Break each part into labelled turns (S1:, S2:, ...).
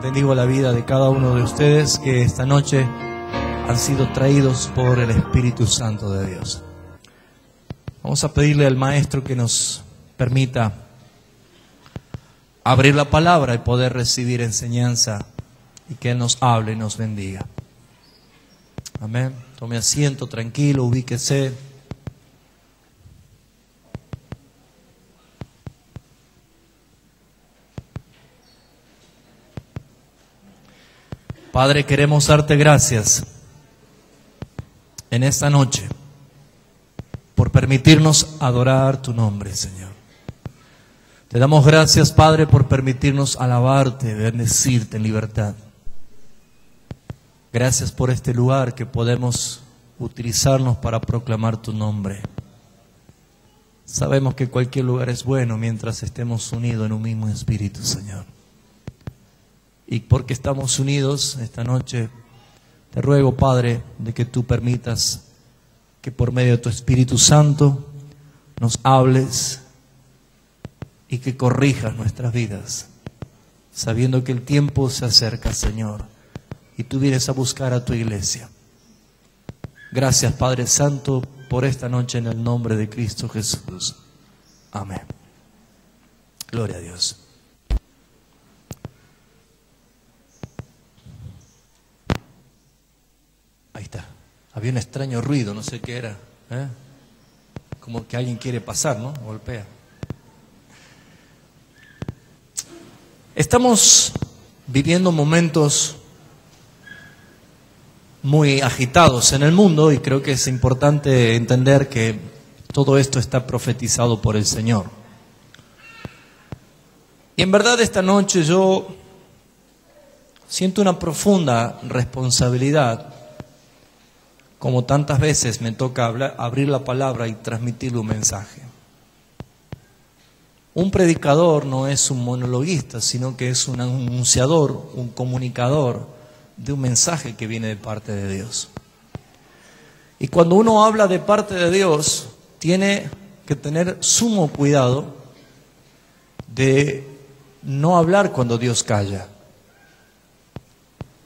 S1: bendigo la vida de cada uno de ustedes que esta noche han sido traídos por el Espíritu Santo de Dios. Vamos a pedirle al Maestro que nos permita abrir la palabra y poder recibir enseñanza y que Él nos hable y nos bendiga. Amén. Tome asiento, tranquilo, ubíquese. Padre, queremos darte gracias en esta noche por permitirnos adorar tu nombre, Señor. Te damos gracias, Padre, por permitirnos alabarte, bendecirte en libertad. Gracias por este lugar que podemos utilizarnos para proclamar tu nombre. Sabemos que cualquier lugar es bueno mientras estemos unidos en un mismo espíritu, Señor. Y porque estamos unidos esta noche, te ruego, Padre, de que tú permitas que por medio de tu Espíritu Santo nos hables y que corrijas nuestras vidas, sabiendo que el tiempo se acerca, Señor, y tú vienes a buscar a tu iglesia. Gracias, Padre Santo, por esta noche en el nombre de Cristo Jesús. Amén. Gloria a Dios. Ahí está. Había un extraño ruido, no sé qué era. Como que alguien quiere pasar, ¿no? Golpea. Estamos viviendo momentos muy agitados en el mundo y creo que es importante entender que todo esto está profetizado por el Señor. Y en verdad esta noche yo siento una profunda responsabilidad. Como tantas veces me toca abrir la palabra y transmitirle un mensaje. Un predicador no es un monologuista, sino que es un anunciador, un comunicador de un mensaje que viene de parte de Dios. Y cuando uno habla de parte de Dios, tiene que tener sumo cuidado de no hablar cuando Dios calla.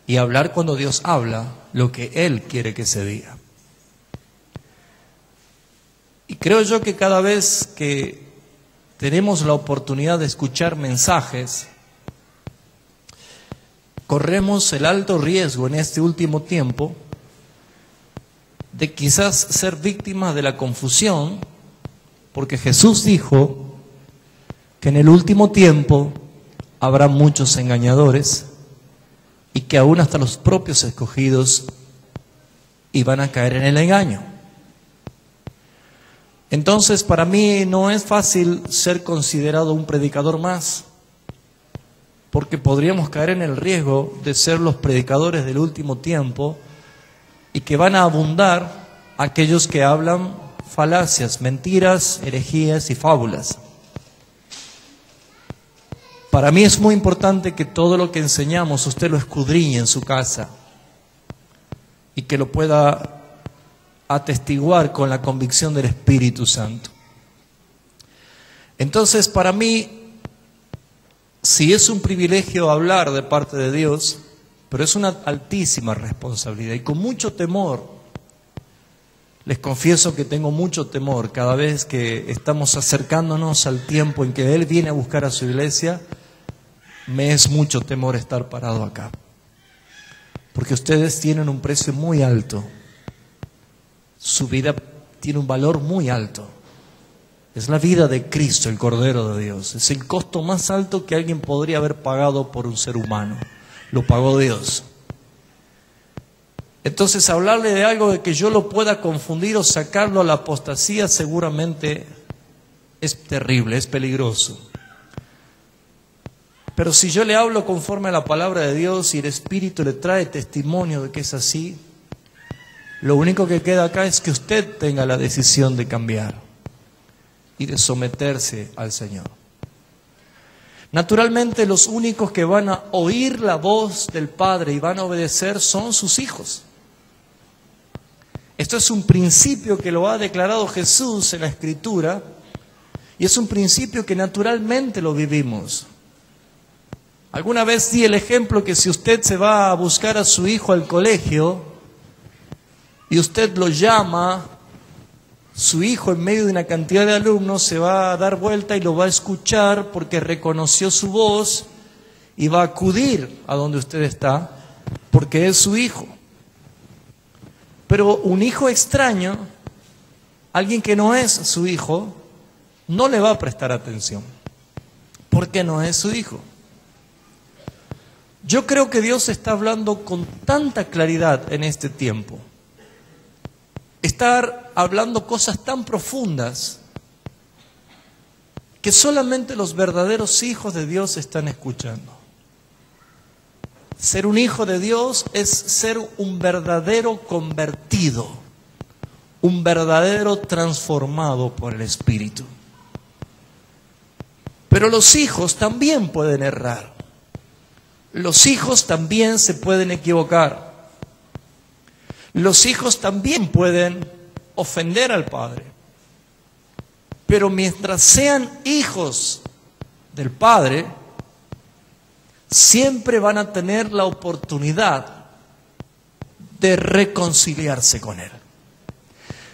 S1: Y hablar cuando Dios habla lo que Él quiere que se diga. Y creo yo que cada vez que tenemos la oportunidad de escuchar mensajes, corremos el alto riesgo en este último tiempo de quizás ser víctimas de la confusión, porque Jesús dijo que en el último tiempo habrá muchos engañadores, y que aún hasta los propios escogidos iban a caer en el engaño. Entonces, para mí no es fácil ser considerado un predicador más, porque podríamos caer en el riesgo de ser los predicadores del último tiempo y que van a abundar aquellos que hablan falacias, mentiras, herejías y fábulas. Para mí es muy importante que todo lo que enseñamos usted lo escudriñe en su casa y que lo pueda atestiguar con la convicción del Espíritu Santo. Entonces, para mí, sí es un privilegio hablar de parte de Dios, pero es una altísima responsabilidad y con mucho temor. Les confieso que tengo mucho temor cada vez que estamos acercándonos al tiempo en que Él viene a buscar a su iglesia. Me es mucho temor estar parado acá, porque ustedes tienen un precio muy alto, su vida tiene un valor muy alto, es la vida de Cristo, el Cordero de Dios, es el costo más alto que alguien podría haber pagado por un ser humano, lo pagó Dios. Entonces hablarle de algo de que yo lo pueda confundir o sacarlo a la apostasía seguramente es terrible, es peligroso. Pero si yo le hablo conforme a la palabra de Dios y el Espíritu le trae testimonio de que es así, lo único que queda acá es que usted tenga la decisión de cambiar y de someterse al Señor. Naturalmente, los únicos que van a oír la voz del Padre y van a obedecer son sus hijos. Esto es un principio que lo ha declarado Jesús en la Escritura y es un principio que naturalmente lo vivimos. Alguna vez di el ejemplo que si usted se va a buscar a su hijo al colegio y usted lo llama, su hijo en medio de una cantidad de alumnos se va a dar vuelta y lo va a escuchar porque reconoció su voz y va a acudir a donde usted está porque es su hijo. Pero un hijo extraño, alguien que no es su hijo, no le va a prestar atención porque no es su hijo. Yo creo que Dios está hablando con tanta claridad en este tiempo. Estar hablando cosas tan profundas que solamente los verdaderos hijos de Dios están escuchando. Ser un hijo de Dios es ser un verdadero convertido, un verdadero transformado por el Espíritu. Pero los hijos también pueden errar. Los hijos también se pueden equivocar. Los hijos también pueden ofender al Padre. Pero mientras sean hijos del Padre, siempre van a tener la oportunidad de reconciliarse con Él.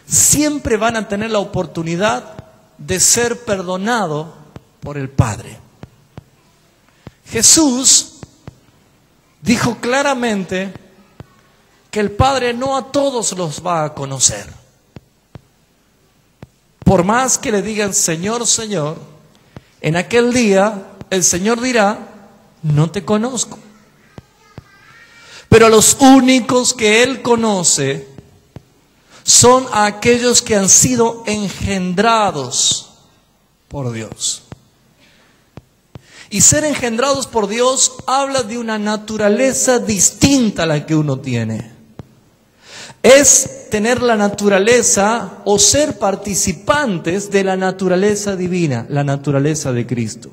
S1: Siempre van a tener la oportunidad de ser perdonado por el Padre. Jesús dijo claramente que el Padre no a todos los va a conocer. Por más que le digan Señor, Señor, en aquel día el Señor dirá, no te conozco. Pero los únicos que Él conoce son aquellos que han sido engendrados por Dios. Y ser engendrados por Dios habla de una naturaleza distinta a la que uno tiene. Es tener la naturaleza o ser participantes de la naturaleza divina, la naturaleza de Cristo.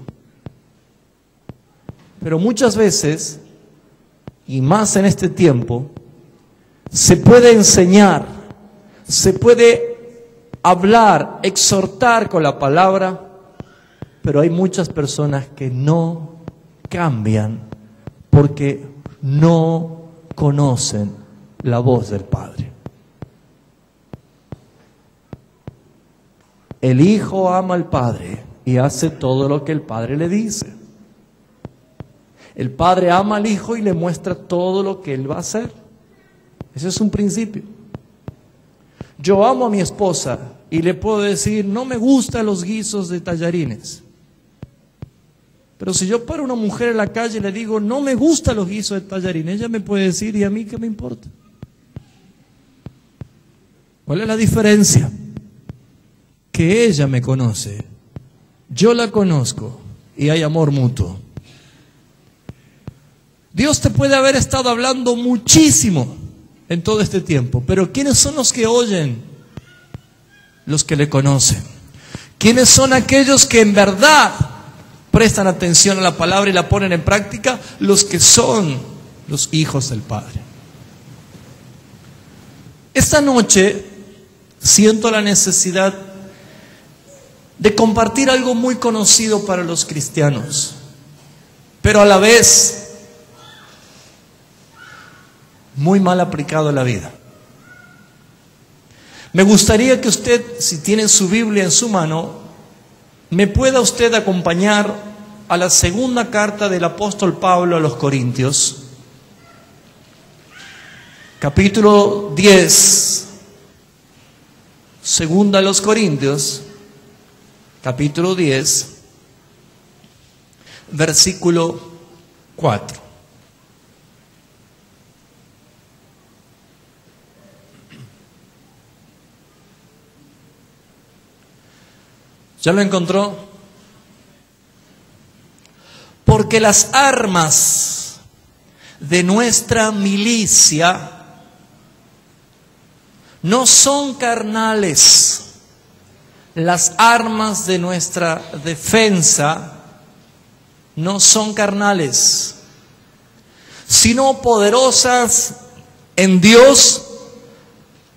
S1: Pero muchas veces, y más en este tiempo, se puede enseñar, se puede hablar, exhortar con la palabra, pero hay muchas personas que no cambian porque no conocen la voz del Padre. El Hijo ama al Padre y hace todo lo que el Padre le dice. El Padre ama al Hijo y le muestra todo lo que Él va a hacer. Ese es un principio. Yo amo a mi esposa y le puedo decir, no me gustan los guisos de tallarines. Pero si yo paro a una mujer en la calle y le digo, no me gustan los guisos de tallarines, ella me puede decir, ¿y a mí qué me importa? ¿Cuál es la diferencia? Que ella me conoce, yo la conozco y hay amor mutuo. Dios te puede haber estado hablando muchísimo en todo este tiempo, pero ¿quiénes son los que oyen? Los que le conocen. ¿Quiénes son aquellos que en verdad prestan atención a la palabra y la ponen en práctica? Los que son los hijos del Padre. Esta noche siento la necesidad de compartir algo muy conocido para los cristianos, pero a la vez muy mal aplicado a la vida. Me gustaría que usted, si tiene su Biblia en su mano, me pueda usted acompañar a la segunda carta del apóstol Pablo a los Corintios, capítulo 10, segunda a los Corintios, capítulo 10, versículo 4. ¿Ya lo encontró? Porque las armas de nuestra milicia no son carnales. Las armas de nuestra defensa no son carnales, sino poderosas en Dios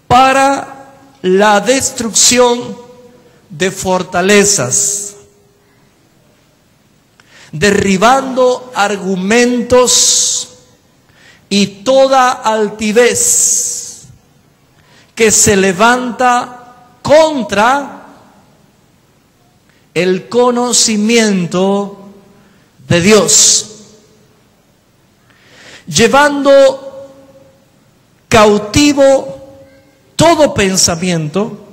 S1: para la destrucción de fortalezas, derribando argumentos y toda altivez que se levanta contra el conocimiento de Dios, llevando cautivo todo pensamiento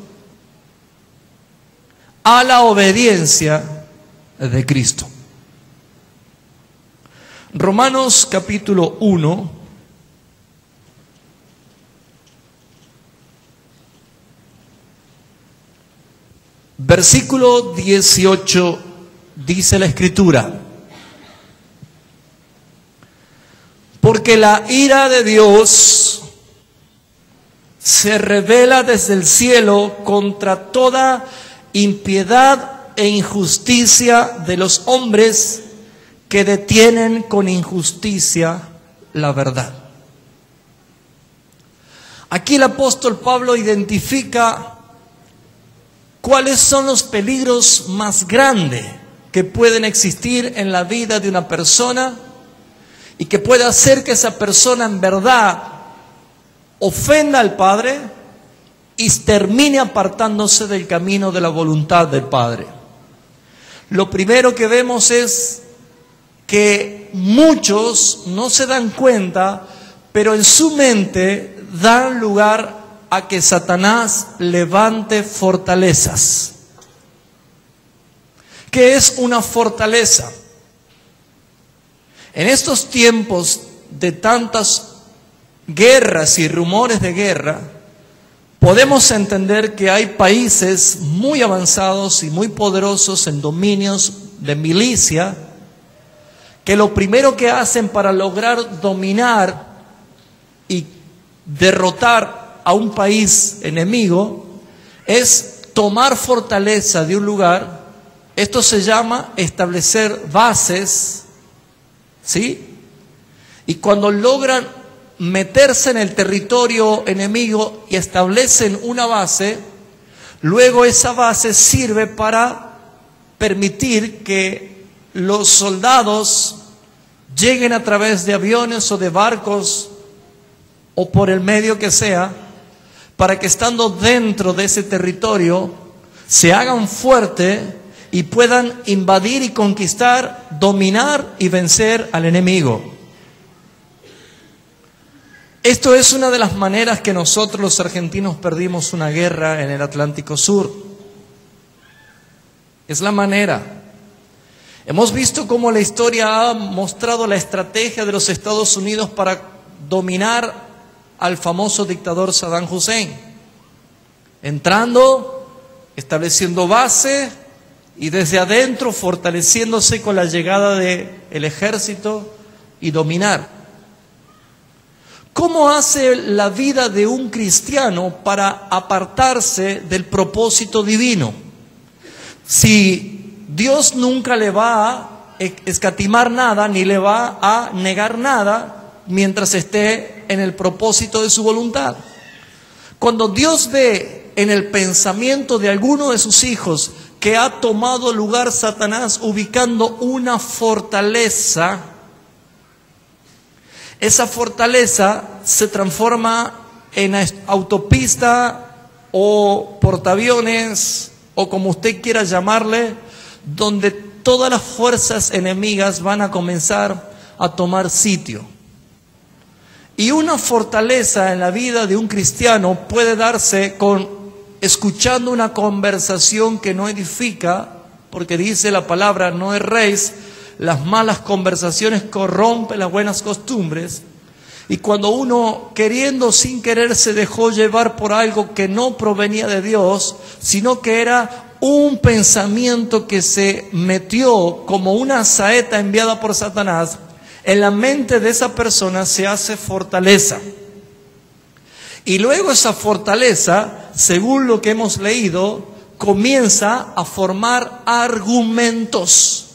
S1: a la obediencia de Cristo. Romanos capítulo 1, versículo 18, dice la Escritura: porque la ira de Dios se revela desde el cielo contra toda impiedad e injusticia de los hombres que detienen con injusticia la verdad. Aquí el apóstol Pablo identifica cuáles son los peligros más grandes que pueden existir en la vida de una persona y que puede hacer que esa persona en verdad ofenda al Padre y termine apartándose del camino de la voluntad del Padre. Lo primero que vemos es que muchos no se dan cuenta, pero en su mente dan lugar a que Satanás levante fortalezas. ¿Qué es una fortaleza? En estos tiempos de tantas guerras y rumores de guerra, podemos entender que hay países muy avanzados y muy poderosos en dominios de milicia, que lo primero que hacen para lograr dominar y derrotar a un país enemigo es tomar fortaleza de un lugar. Esto se llama establecer bases, ¿sí? Y cuando logran meterse en el territorio enemigo y establecen una base, luego esa base sirve para permitir que los soldados lleguen a través de aviones o de barcos o por el medio que sea, para que estando dentro de ese territorio se hagan fuertes y puedan invadir y conquistar, dominar y vencer al enemigo. Esto es una de las maneras que nosotros los argentinos perdimos una guerra en el Atlántico Sur. Es la manera. Hemos visto cómo la historia ha mostrado la estrategia de los Estados Unidos para dominar al famoso dictador Saddam Hussein. Entrando, estableciendo base y desde adentro fortaleciéndose con la llegada del ejército y dominar. ¿Cómo hace la vida de un cristiano para apartarse del propósito divino? Si Dios nunca le va a escatimar nada, ni le va a negar nada mientras esté en el propósito de su voluntad. Cuando Dios ve en el pensamiento de alguno de sus hijos que ha tomado lugar Satanás ubicando una fortaleza, esa fortaleza se transforma en autopista o portaaviones o como usted quiera llamarle, donde todas las fuerzas enemigas van a comenzar a tomar sitio. Y una fortaleza en la vida de un cristiano puede darse escuchando una conversación que no edifica, porque dice la palabra: no erréis, las malas conversaciones corrompen las buenas costumbres. Y cuando uno, queriendo sin querer, se dejó llevar por algo que no provenía de Dios, sino que era un pensamiento que se metió como una saeta enviada por Satanás, en la mente de esa persona se hace fortaleza. Y luego esa fortaleza, según lo que hemos leído, comienza a formar argumentos.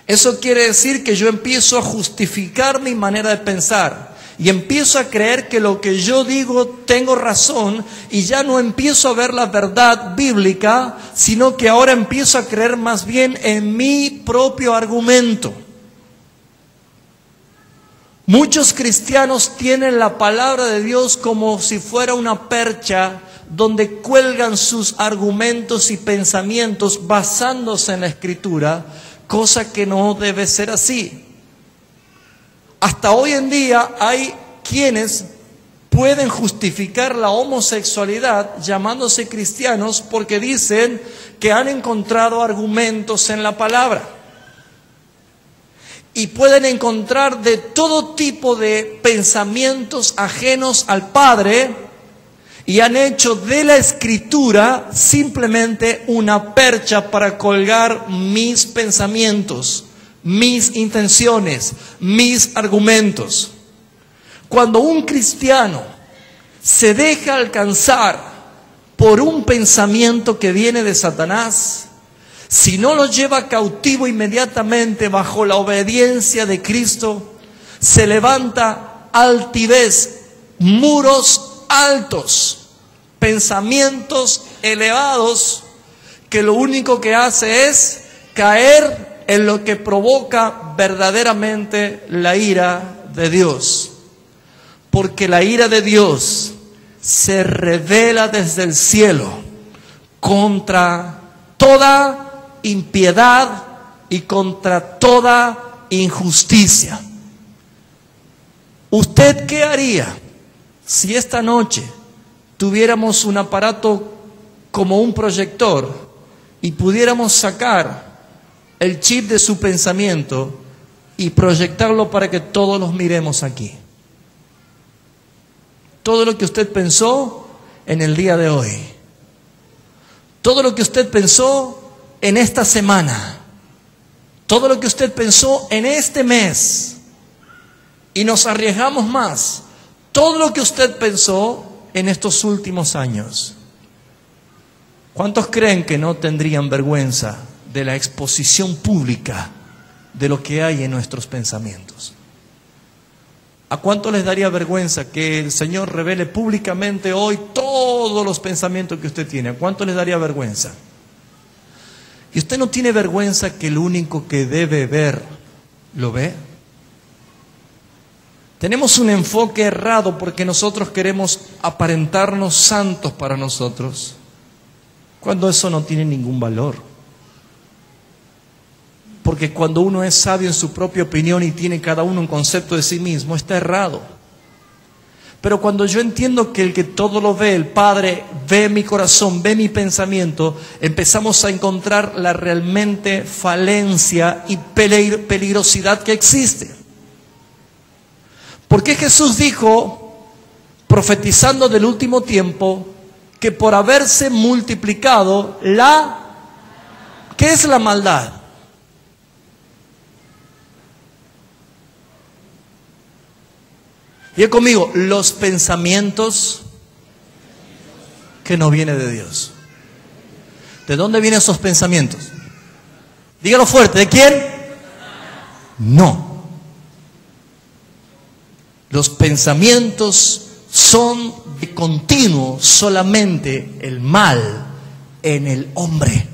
S1: Eso quiere decir que yo empiezo a justificar mi manera de pensar. y empiezo a creer que lo que yo digo tengo razón y ya no empiezo a ver la verdad bíblica, sino que ahora empiezo a creer más bien en mi propio argumento. Muchos cristianos tienen la palabra de Dios como si fuera una percha donde cuelgan sus argumentos y pensamientos basándose en la Escritura, cosa que no debe ser así. Hasta hoy en día hay quienes pueden justificar la homosexualidad llamándose cristianos porque dicen que han encontrado argumentos en la palabra. Y pueden encontrar de todo tipo de pensamientos ajenos al Padre y han hecho de la Escritura simplemente una percha para colgar mis pensamientos, mis intenciones, mis argumentos. Cuando un cristiano se deja alcanzar por un pensamiento que viene de Satanás, si no lo lleva cautivo inmediatamente bajo la obediencia de Cristo, se levanta altivez, muros altos, pensamientos elevados que lo único que hace es caer en lo que provoca verdaderamente la ira de Dios. Porque la ira de Dios se revela desde el cielo contra toda impiedad y contra toda injusticia. ¿Usted qué haría si esta noche tuviéramos un aparato como un proyector y pudiéramos sacar el chip de su pensamiento y proyectarlo para que todos los miremos aquí? Todo lo que usted pensó en el día de hoy, todo lo que usted pensó en esta semana, todo lo que usted pensó en este mes, y nos arriesgamos más, todo lo que usted pensó en estos últimos años. ¿Cuántos creen que no tendrían vergüenza de la exposición pública de lo que hay en nuestros pensamientos? ¿A cuánto les daría vergüenza que el Señor revele públicamente hoy todos los pensamientos que usted tiene? ¿A cuánto les daría vergüenza? ¿Y usted no tiene vergüenza que el único que debe ver, lo ve? Tenemos un enfoque errado porque nosotros queremos aparentarnos santos para nosotros, cuando eso no tiene ningún valor. Porque cuando uno es sabio en su propia opinión y tiene cada uno un concepto de sí mismo, está errado. Pero cuando yo entiendo que el que todo lo ve, el Padre, ve mi corazón, ve mi pensamiento, empezamos a encontrar la realmente falencia y peligrosidad que existe. Porque Jesús dijo, profetizando del último tiempo, que por haberse multiplicado ¿qué es la maldad? Diga conmigo, los pensamientos que no vienen de Dios. ¿De dónde vienen esos pensamientos? Dígalo fuerte, ¿de quién? No. Los pensamientos son de continuo solamente el mal en el hombre.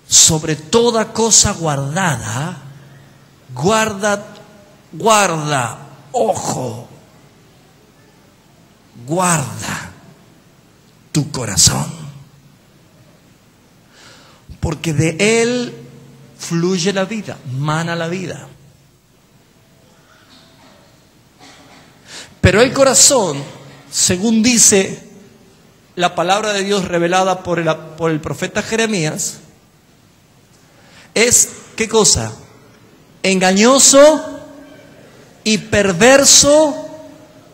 S1: Sobre toda cosa guardada, guarda, ojo, guarda tu corazón, porque de él fluye la vida, mana la vida. Pero el corazón, según dice la palabra de Dios revelada por el profeta Jeremías, es, ¿qué cosa? Engañoso y perverso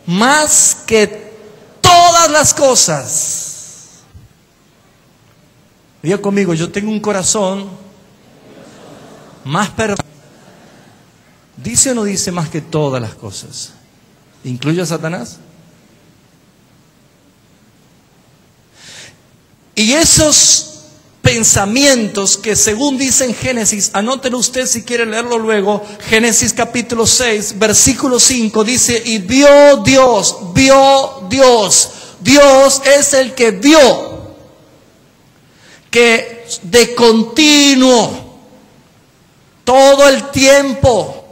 S1: más que todas las cosas. Diga conmigo, yo tengo un corazón más perverso. ¿Dice o no dice más que todas las cosas? ¿Incluye a Satanás? Y esos pensamientos que, según dice en Génesis, anótenlo usted si quiere leerlo luego, Génesis capítulo 6, versículo 5, dice: y vio Dios, Dios es el que vio que de continuo, todo el tiempo,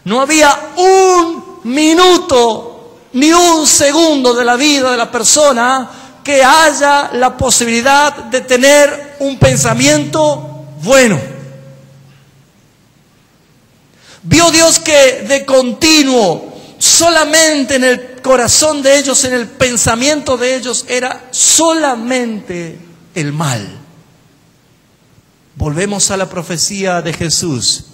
S1: no había un minuto ni un segundo de la vida de la persona que haya la posibilidad de tener un pensamiento bueno. Vio Dios que de continuo, solamente en el corazón de ellos, en el pensamiento de ellos, era solamente el mal. Volvemos a la profecía de Jesús: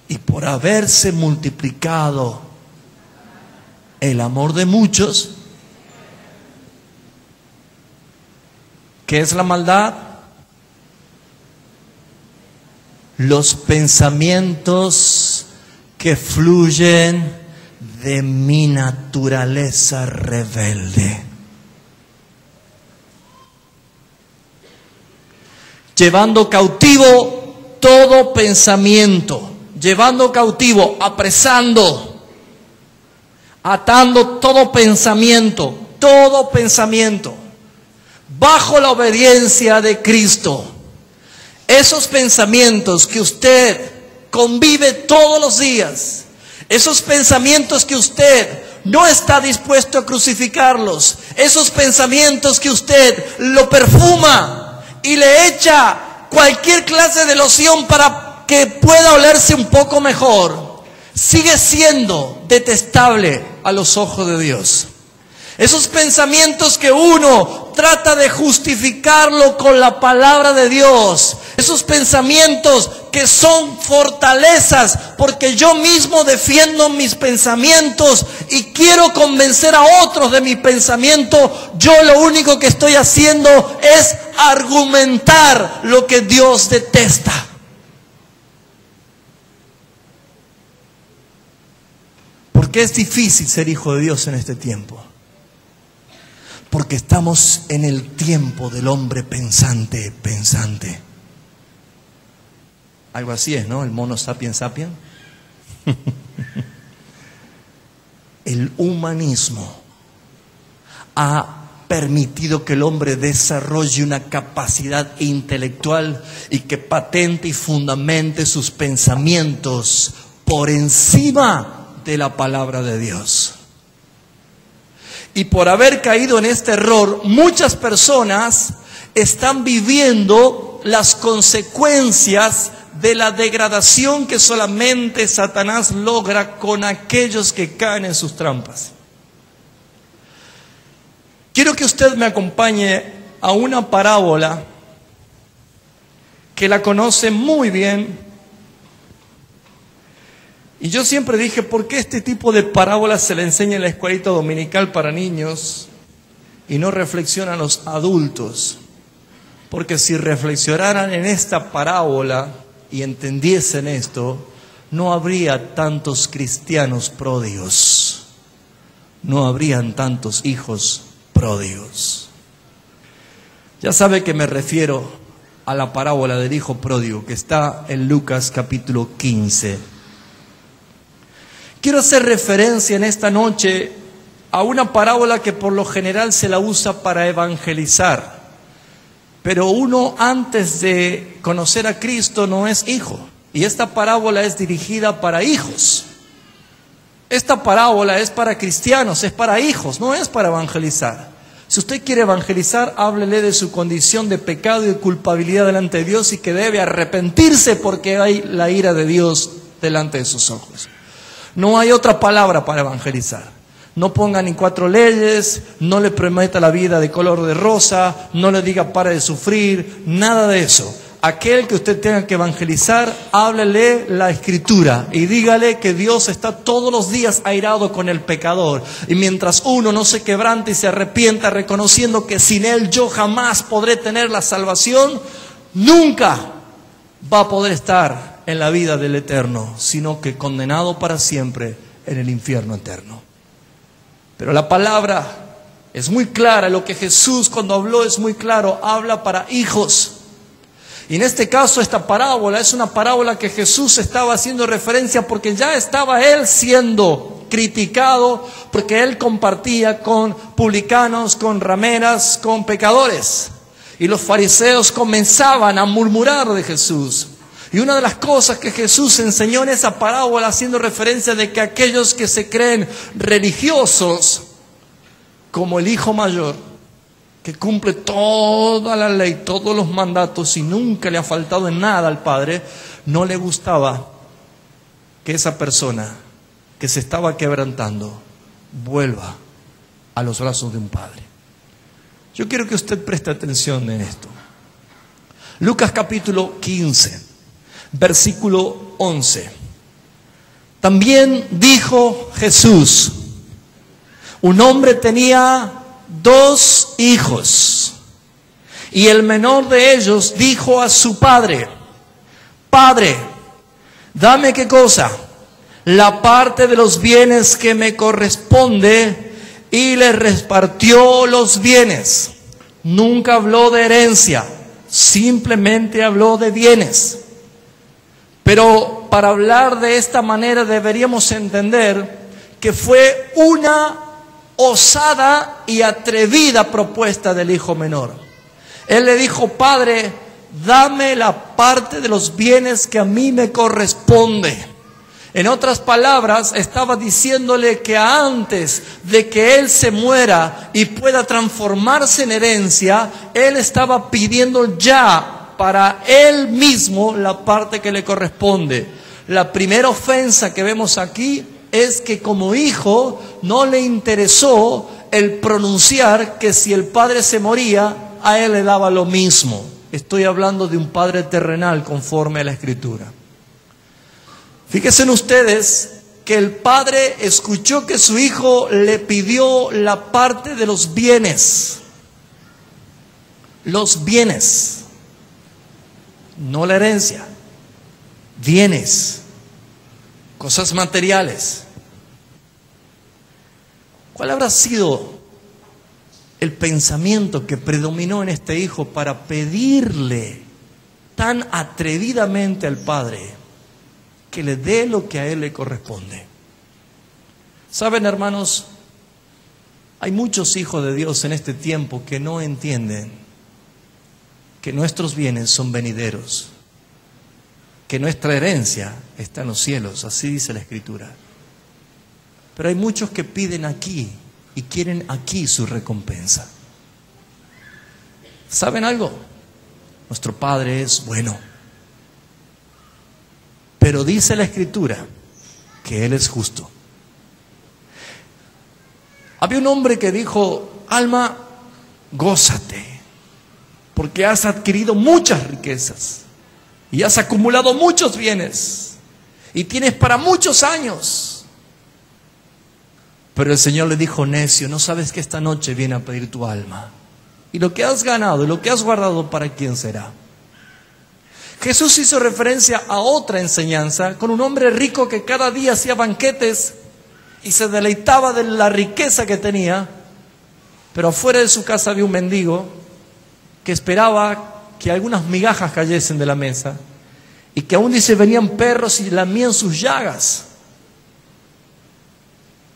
S1: y por haberse multiplicado el amor de muchos, ¿qué es la maldad? Los pensamientos que fluyen de mi naturaleza rebelde. Llevando cautivo todo pensamiento, llevando cautivo, apresando, atando todo pensamiento, bajo la obediencia de Cristo. Esos pensamientos que usted convive todos los días, esos pensamientos que usted no está dispuesto a crucificarlos, esos pensamientos que usted lo perfuma y le echa cualquier clase de loción para que pueda olerse un poco mejor, sigue siendo detestable a los ojos de Dios. Esos pensamientos que uno trata de justificarlo con la palabra de Dios. Esos pensamientos que son fortalezas porque yo mismo defiendo mis pensamientos y quiero convencer a otros de mi pensamiento. Yo lo único que estoy haciendo es argumentar lo que Dios detesta. ¿Por qué es difícil ser hijo de Dios en este tiempo? Porque estamos en el tiempo del hombre pensante. Algo así es, ¿no? El mono sapiens sapiens. El humanismo ha permitido que el hombre desarrolle una capacidad intelectual y que patente y fundamente sus pensamientos por encima de la palabra de Dios. Y por haber caído en este error, muchas personas están viviendo las consecuencias de la degradación que solamente Satanás logra con aquellos que caen en sus trampas. Quiero que usted me acompañe a una parábola que la conoce muy bien. Y yo siempre dije, ¿por qué este tipo de parábolas se le enseña en la escuelita dominical para niños y no reflexionan los adultos? Porque si reflexionaran en esta parábola y entendiesen esto, no habría tantos cristianos pródigos, no habrían tantos hijos pródigos. Ya sabe que me refiero a la parábola del hijo pródigo que está en Lucas capítulo 15. Quiero hacer referencia en esta noche a una parábola que por lo general se la usa para evangelizar. Pero uno antes de conocer a Cristo no es hijo. Y esta parábola es dirigida para hijos. Esta parábola es para cristianos, es para hijos, no es para evangelizar. Si usted quiere evangelizar, háblele de su condición de pecado y de culpabilidad delante de Dios y que debe arrepentirse porque hay la ira de Dios delante de sus ojos. No hay otra palabra para evangelizar. No ponga ni 4 leyes, no le prometa la vida de color de rosa, no le diga para de sufrir, nada de eso. Aquel que usted tenga que evangelizar, háblele la Escritura y dígale que Dios está todos los días airado con el pecador. Y mientras uno no se quebrante y se arrepienta reconociendo que sin Él yo jamás podré tener la salvación, nunca va a poder estar en la vida del eterno, sino que condenado para siempre en el infierno eterno. Pero la palabra es muy clara, lo que Jesús cuando habló es muy claro, habla para hijos. Y en este caso esta parábola es una parábola que Jesús estaba haciendo referencia porque ya estaba él siendo criticado porque él compartía con publicanos, con rameras, con pecadores. Y los fariseos comenzaban a murmurar de Jesús. Y una de las cosas que Jesús enseñó en esa parábola, haciendo referencia de que aquellos que se creen religiosos, como el hijo mayor, que cumple toda la ley, todos los mandatos y nunca le ha faltado en nada al Padre, no le gustaba que esa persona que se estaba quebrantando vuelva a los brazos de un Padre. Yo quiero que usted preste atención en esto. Lucas capítulo 15, versículo 11. También dijo Jesús: un hombre tenía 2 hijos, y el menor de ellos dijo a su padre: Padre, dame ¿qué cosa? La parte de los bienes que me corresponde. Y le repartió los bienes. Nunca habló de herencia, simplemente habló de bienes. Pero para hablar de esta manera deberíamos entender que fue una osada y atrevida propuesta del hijo menor. Él le dijo: Padre, dame la parte de los bienes que a mí me corresponde. En otras palabras, estaba diciéndole que antes de que él se muera y pueda transformarse en herencia, él estaba pidiendo ya para él mismo la parte que le corresponde. La primera ofensa que vemos aquí es que como hijo no le interesó el pronunciar que si el padre se moría, a él le daba lo mismo. Estoy hablando de un padre terrenal conforme a la Escritura. Fíjense ustedes que el padre escuchó que su hijo le pidió la parte de los bienes. Los bienes, no la herencia, bienes, cosas materiales. ¿Cuál habrá sido el pensamiento que predominó en este hijo para pedirle tan atrevidamente al padre que le dé lo que a él le corresponde? Saben, hermanos, hay muchos hijos de Dios en este tiempo que no entienden que nuestros bienes son venideros, que nuestra herencia está en los cielos, así dice la Escritura. Pero hay muchos que piden aquí y quieren aquí su recompensa. ¿Saben algo? Nuestro Padre es bueno. Pero dice la Escritura que Él es justo. Había un hombre que dijo: alma, gózate, porque has adquirido muchas riquezas y has acumulado muchos bienes y tienes para muchos años. Pero el Señor le dijo: necio, ¿no sabes que esta noche viene a pedir tu alma? Y lo que has ganado y lo que has guardado, ¿para quién será? Jesús hizo referencia a otra enseñanza con un hombre rico que cada día hacía banquetes y se deleitaba de la riqueza que tenía, pero afuera de su casa había un mendigo que esperaba que algunas migajas cayesen de la mesa y que aún dice venían perros y lamían sus llagas.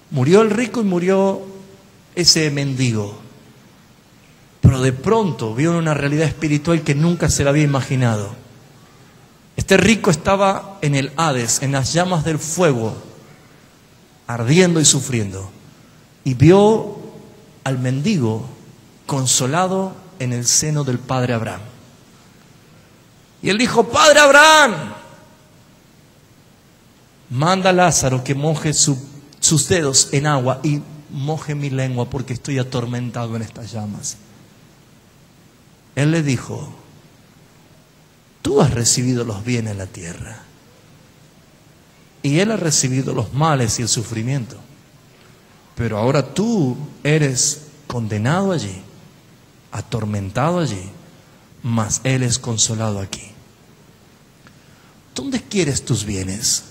S1: Murió el rico y murió ese mendigo, pero de pronto vio una realidad espiritual que nunca se la había imaginado. Este rico estaba en el Hades, en las llamas del fuego, ardiendo y sufriendo. Y vio al mendigo consolado en el seno del padre Abraham. Y él dijo: Padre Abraham, manda a Lázaro que moje sus dedos en agua y moje mi lengua porque estoy atormentado en estas llamas. Él le dijo: tú has recibido los bienes de la tierra y él ha recibido los males y el sufrimiento, pero ahora tú eres condenado allí, atormentado allí, mas él es consolado aquí. ¿Dónde quieres tus bienes?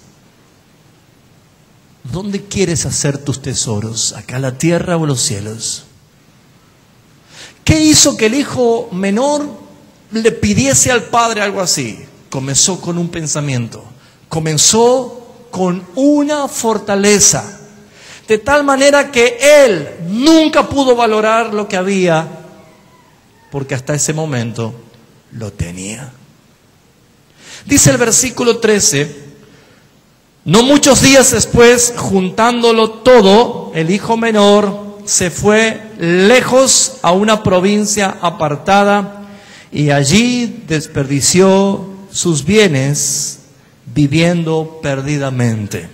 S1: ¿Dónde quieres hacer tus tesoros? ¿Acá en la tierra o en los cielos? ¿Qué hizo que el hijo menor le pidiese al Padre algo así. Comenzó con un pensamiento, comenzó con una fortaleza, de tal manera que él nunca pudo valorar lo que había, porque hasta ese momento lo tenía. Dice el versículo 13, no muchos días después, juntándolo todo, el hijo menor se fue lejos a una provincia apartada y allí desperdició sus bienes viviendo perdidamente.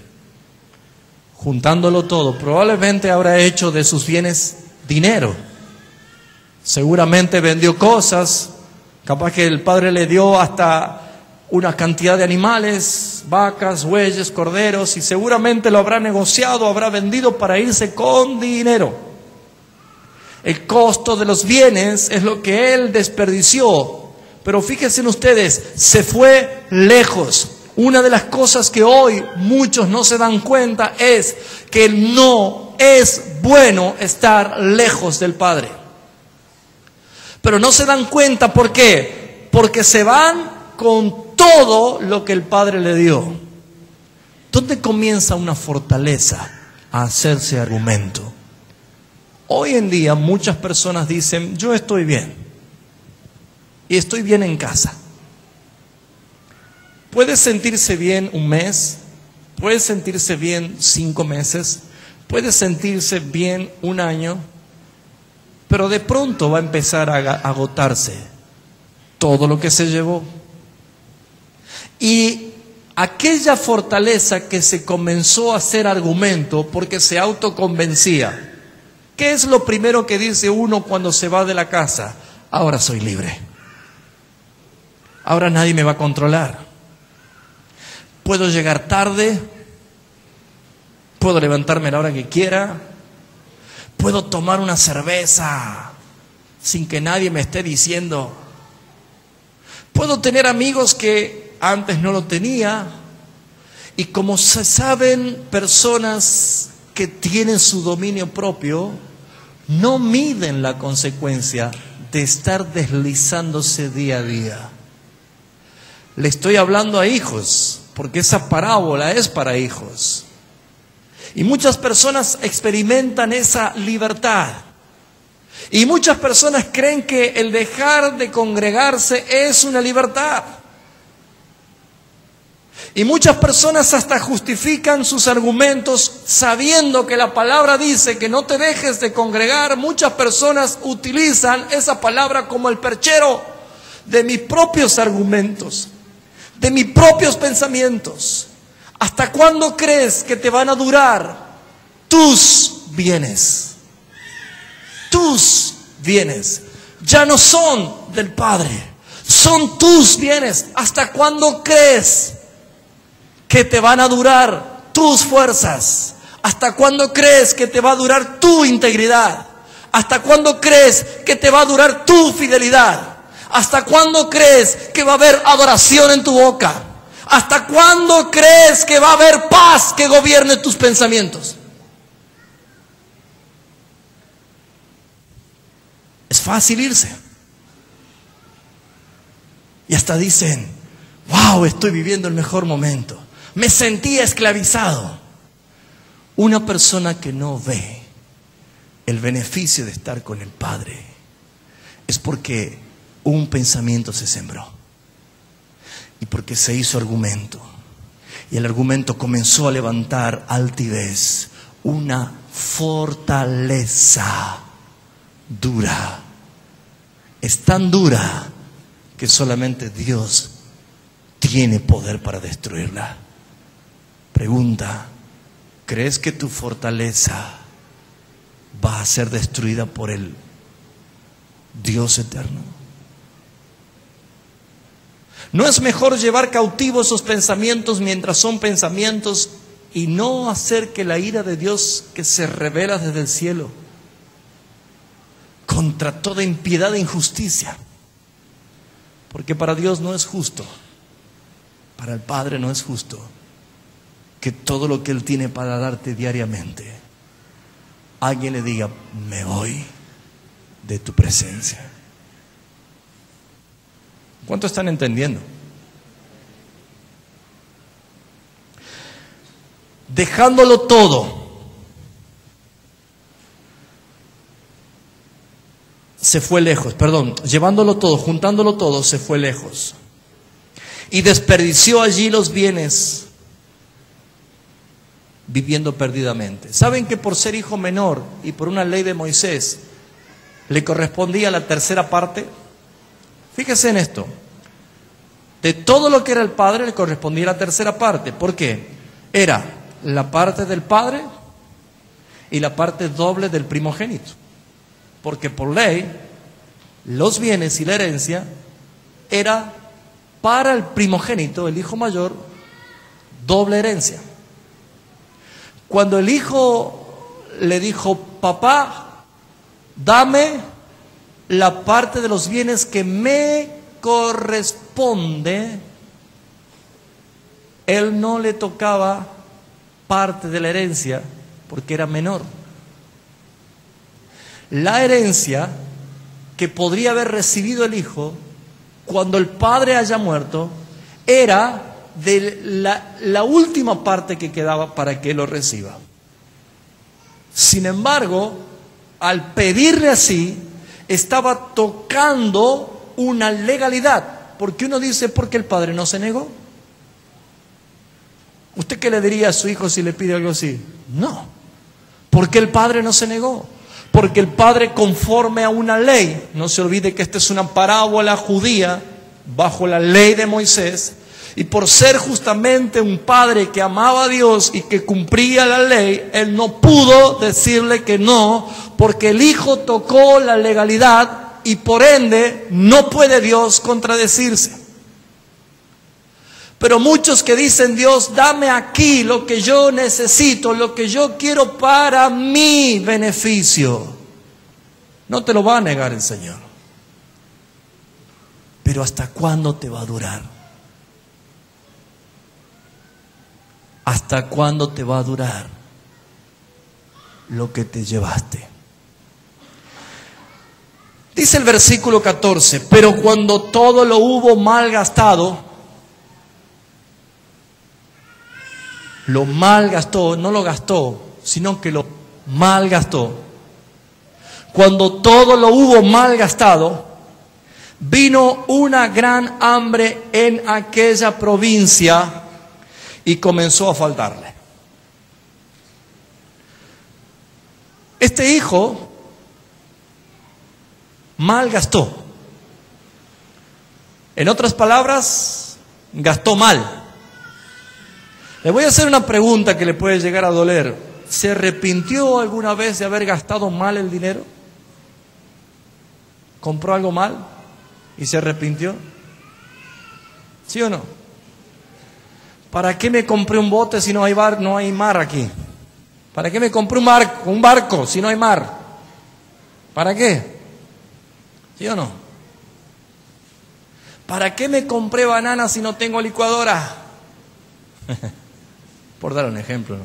S1: Juntándolo todo, probablemente habrá hecho de sus bienes dinero. Seguramente vendió cosas, capaz que el padre le dio hasta una cantidad de animales, vacas, bueyes, corderos, y seguramente lo habrá negociado, habrá vendido para irse con dinero. El costo de los bienes es lo que él desperdició. Pero fíjense ustedes, se fue lejos. Una de las cosas que hoy muchos no se dan cuenta es que no es bueno estar lejos del Padre. Pero no se dan cuenta, ¿por qué? Porque se van con todo lo que el Padre le dio. ¿Dónde comienza una fortaleza a hacerse argumento? Hoy en día muchas personas dicen, yo estoy bien. Y estoy bien en casa. Puede sentirse bien un mes, puede sentirse bien 5 meses, puede sentirse bien un año, pero de pronto va a empezar a agotarse todo lo que se llevó. Y aquella fortaleza que se comenzó a hacer argumento porque se autoconvencía. ¿Qué es lo primero que dice uno cuando se va de la casa? Ahora soy libre. Ahora nadie me va a controlar. Puedo llegar tarde. Puedo levantarme a la hora que quiera. Puedo tomar una cerveza sin que nadie me esté diciendo. Puedo tener amigos que antes no lo tenía. Y como se saben personas que tienen su dominio propio, no miden la consecuencia de estar deslizándose día a día. Le estoy hablando a hijos, porque esa parábola es para hijos. Y muchas personas experimentan esa libertad. Y muchas personas creen que el dejar de congregarse es una libertad. Y muchas personas hasta justifican sus argumentos sabiendo que la palabra dice que no te dejes de congregar. Muchas personas utilizan esa palabra como el perchero de mis propios argumentos, de mis propios pensamientos. ¿Hasta cuándo crees que te van a durar tus bienes? Tus bienes ya no son del Padre, son tus bienes. ¿Hasta cuándo crees que te van a durar tus fuerzas? ¿Hasta cuándo crees que te va a durar tu integridad? ¿Hasta cuándo crees que te va a durar tu fidelidad? ¿Hasta cuándo crees que va a haber adoración en tu boca? ¿Hasta cuándo crees que va a haber paz que gobierne tus pensamientos? Es fácil irse. Y hasta dicen, wow, estoy viviendo el mejor momento. Me sentía esclavizado. Una persona que no ve el beneficio de estar con el Padre es porque un pensamiento se sembró y porque se hizo argumento. Y el argumento comenzó a levantar altivez, una fortaleza dura. Es tan dura que solamente Dios tiene poder para destruirla. Pregunta, ¿crees que tu fortaleza va a ser destruida por el Dios eterno? ¿No es mejor llevar cautivos esos pensamientos mientras son pensamientos y no hacer que la ira de Dios que se revela desde el cielo contra toda impiedad e injusticia? Porque para Dios no es justo, para el Padre no es justo que todo lo que Él tiene para darte diariamente, alguien le diga, me voy de tu presencia. ¿Cuánto están entendiendo? Dejándolo todo, se fue lejos, llevándolo todo, juntándolo todo, se fue lejos. Y desperdició allí los bienes, viviendo perdidamente. ¿Saben que por ser hijo menor y por una ley de Moisés le correspondía la tercera parte? Fíjese en esto. De todo lo que era el padre le correspondía la tercera parte. ¿Por qué? Era la parte del padre y la parte doble del primogénito. Porque por ley, los bienes y la herencia era para el primogénito, el hijo mayor, doble herencia. Cuando el hijo le dijo, papá, dame la parte de los bienes que me corresponde, él no le tocaba parte de la herencia porque era menor. La herencia que podría haber recibido el hijo cuando el padre haya muerto era de la última parte que quedaba para que él lo reciba. Sin embargo, al pedirle así, estaba tocando una legalidad. Porque uno dice, ¿por qué el padre no se negó? ¿Usted qué le diría a su hijo si le pide algo así? No. ¿Por qué el padre no se negó? Porque el padre, conforme a una ley, no se olvide que esta es una parábola judía bajo la ley de Moisés, y por ser justamente un padre que amaba a Dios y que cumplía la ley, él no pudo decirle que no, porque el hijo tocó la legalidad y por ende no puede Dios contradecirse. Pero muchos que dicen, Dios, dame aquí lo que yo necesito, lo que yo quiero para mi beneficio, no te lo va a negar el Señor. Pero ¿hasta cuándo te va a durar? ¿Hasta cuándo te va a durar lo que te llevaste? Dice el versículo 14, pero cuando todo lo hubo malgastado, lo malgastó, no lo gastó, sino que lo malgastó. Cuando todo lo hubo malgastado, vino una gran hambre en aquella provincia y comenzó a faltarle. Este hijo malgastó. En otras palabras, gastó mal. Le voy a hacer una pregunta que le puede llegar a doler. ¿Se arrepintió alguna vez de haber gastado mal el dinero? ¿Compró algo mal y se arrepintió? ¿Sí o no? ¿Para qué me compré un bote si no hay mar aquí? ¿Para qué me compré un barco si no hay mar? ¿Para qué? ¿Sí o no? ¿Para qué me compré bananas si no tengo licuadora? Por dar un ejemplo, ¿no?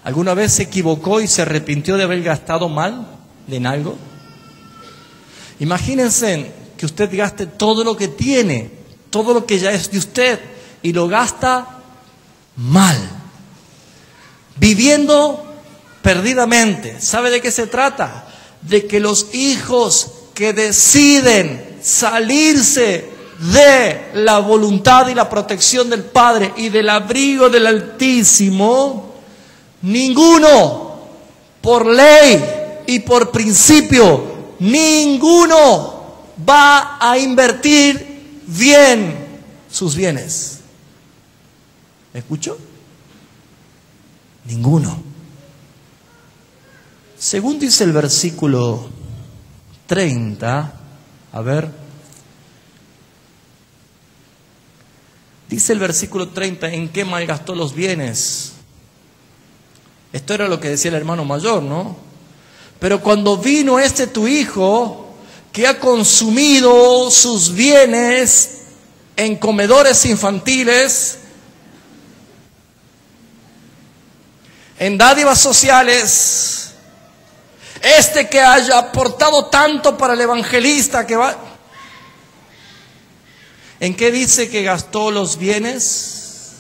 S1: ¿Alguna vez se equivocó y se arrepintió de haber gastado mal en algo? Imagínense que usted gaste todo lo que tiene, todo lo que ya es de usted, y lo gasta mal, viviendo perdidamente. ¿Sabe de qué se trata? De que los hijos que deciden salirse de la voluntad y la protección del Padre y del abrigo del Altísimo, ninguno, por ley y por principio, ninguno va a invertir bien sus bienes. ¿Me escuchó? Ninguno. Según dice el versículo 30, a ver, dice el versículo 30, ¿en qué malgastó los bienes? Esto era lo que decía el hermano mayor, ¿no? Pero cuando vino tu hijo, que ha consumido sus bienes en comedores infantiles, en dádivas sociales, Este que haya aportado tanto para el evangelista que va... ¿En qué dice que gastó los bienes?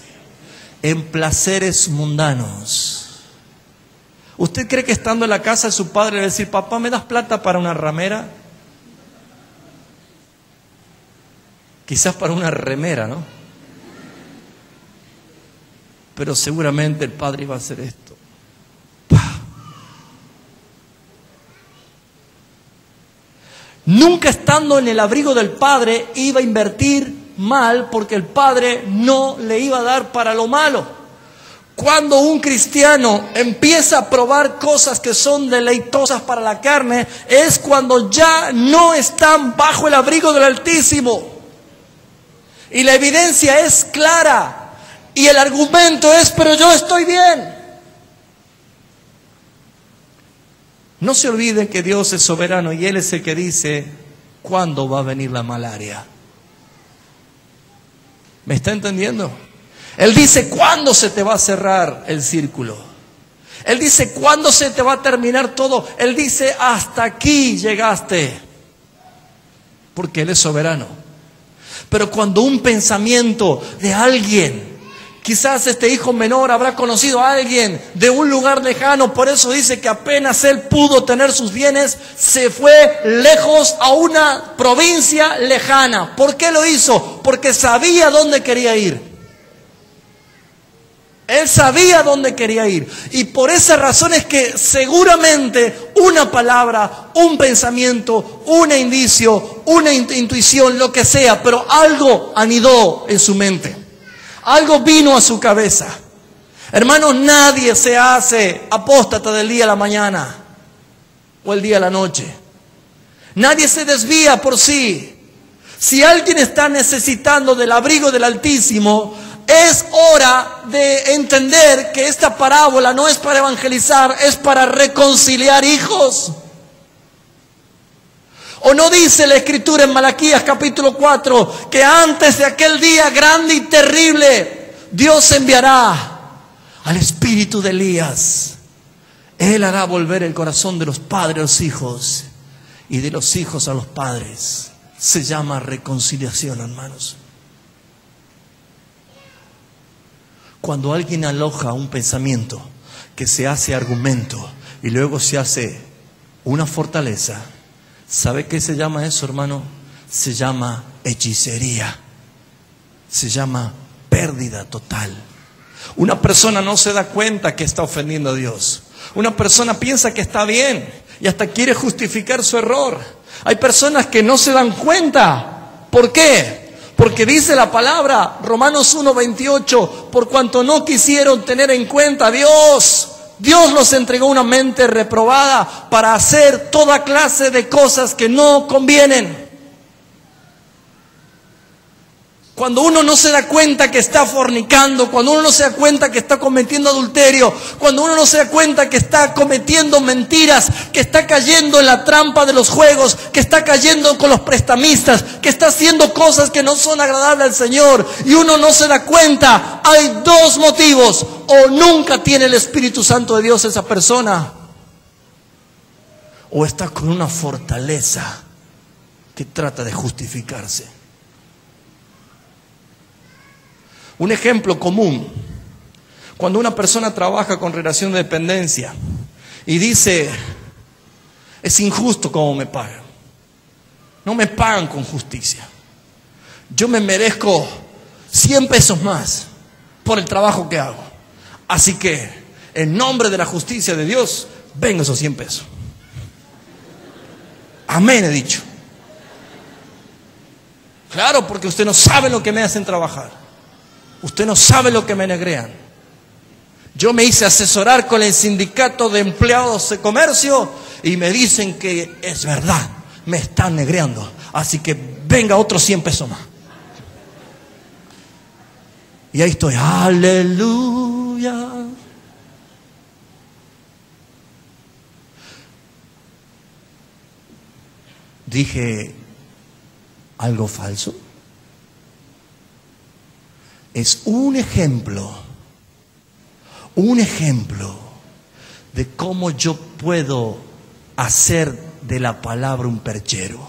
S1: En placeres mundanos. ¿Usted cree que estando en la casa de su padre le va a decir, papá, ¿me das plata para una ramera? Quizás para una remera, ¿no? Pero seguramente el padre iba a hacer esto. ¡Pah! Nunca estando en el abrigo del padre iba a invertir mal, porque el padre no le iba a dar para lo malo. Cuando un cristiano empieza a probar cosas que son deleitosas para la carne, es cuando ya no están bajo el abrigo del Altísimo. Y la evidencia es clara. Y el argumento es, pero yo estoy bien. No se olviden que Dios es soberano y Él es el que dice cuándo va a venir la malaria. ¿Me está entendiendo? Él dice cuándo se te va a cerrar el círculo. Él dice cuándo se te va a terminar todo. Él dice hasta aquí llegaste. Porque Él es soberano. Pero cuando un pensamiento de alguien, quizás este hijo menor habrá conocido a alguien de un lugar lejano, por eso dice que apenas él pudo tener sus bienes, se fue lejos a una provincia lejana. ¿Por qué lo hizo? Porque sabía dónde quería ir. Él sabía dónde quería ir. Y por esa razón es que seguramente una palabra, un pensamiento, un indicio, una intuición, lo que sea, pero algo anidó en su mente. Algo vino a su cabeza. Hermanos, nadie se hace apóstata del día a la mañana o el día a la noche. Nadie se desvía por sí. Si alguien está necesitando del abrigo del Altísimo, es hora de entender que esta parábola no es para evangelizar, es para reconciliar hijos. ¿O no dice la Escritura en Malaquías capítulo 4 que antes de aquel día grande y terrible Dios enviará al espíritu de Elías? Él hará volver el corazón de los padres a los hijos y de los hijos a los padres. Se llama reconciliación, hermanos. Cuando alguien aloja un pensamiento que se hace argumento y luego se hace una fortaleza, ¿sabe qué se llama eso, hermano? Se llama hechicería. Se llama pérdida total. Una persona no se da cuenta que está ofendiendo a Dios. Una persona piensa que está bien y hasta quiere justificar su error. Hay personas que no se dan cuenta. ¿Por qué? Porque dice la palabra, Romanos 1:28, por cuanto no quisieron tener en cuenta a Dios, Dios los entregó una mente reprobada para hacer toda clase de cosas que no convienen. Cuando uno no se da cuenta que está fornicando, cuando uno no se da cuenta que está cometiendo adulterio, cuando uno no se da cuenta que está cometiendo mentiras, que está cayendo en la trampa de los juegos, que está cayendo con los prestamistas, que está haciendo cosas que no son agradables al Señor, y uno no se da cuenta, hay dos motivos: o nunca tiene el Espíritu Santo de Dios esa persona, o está con una fortaleza que trata de justificarse. Un ejemplo común, cuando una persona trabaja con relación de dependencia y dice, es injusto cómo me pagan, no me pagan con justicia, yo me merezco 100 pesos más por el trabajo que hago, así que en nombre de la justicia de Dios, vengo esos 100 pesos. Amén, he dicho. Claro, porque usted no sabe lo que me hacen trabajar. Usted no sabe lo que me negrean. Yo me hice asesorar con el sindicato de empleados de comercio y me dicen que es verdad, me están negreando. Así que venga otros 100 pesos más. Y ahí estoy, aleluya. Dije algo falso. Es un ejemplo de cómo yo puedo hacer de la palabra un perchero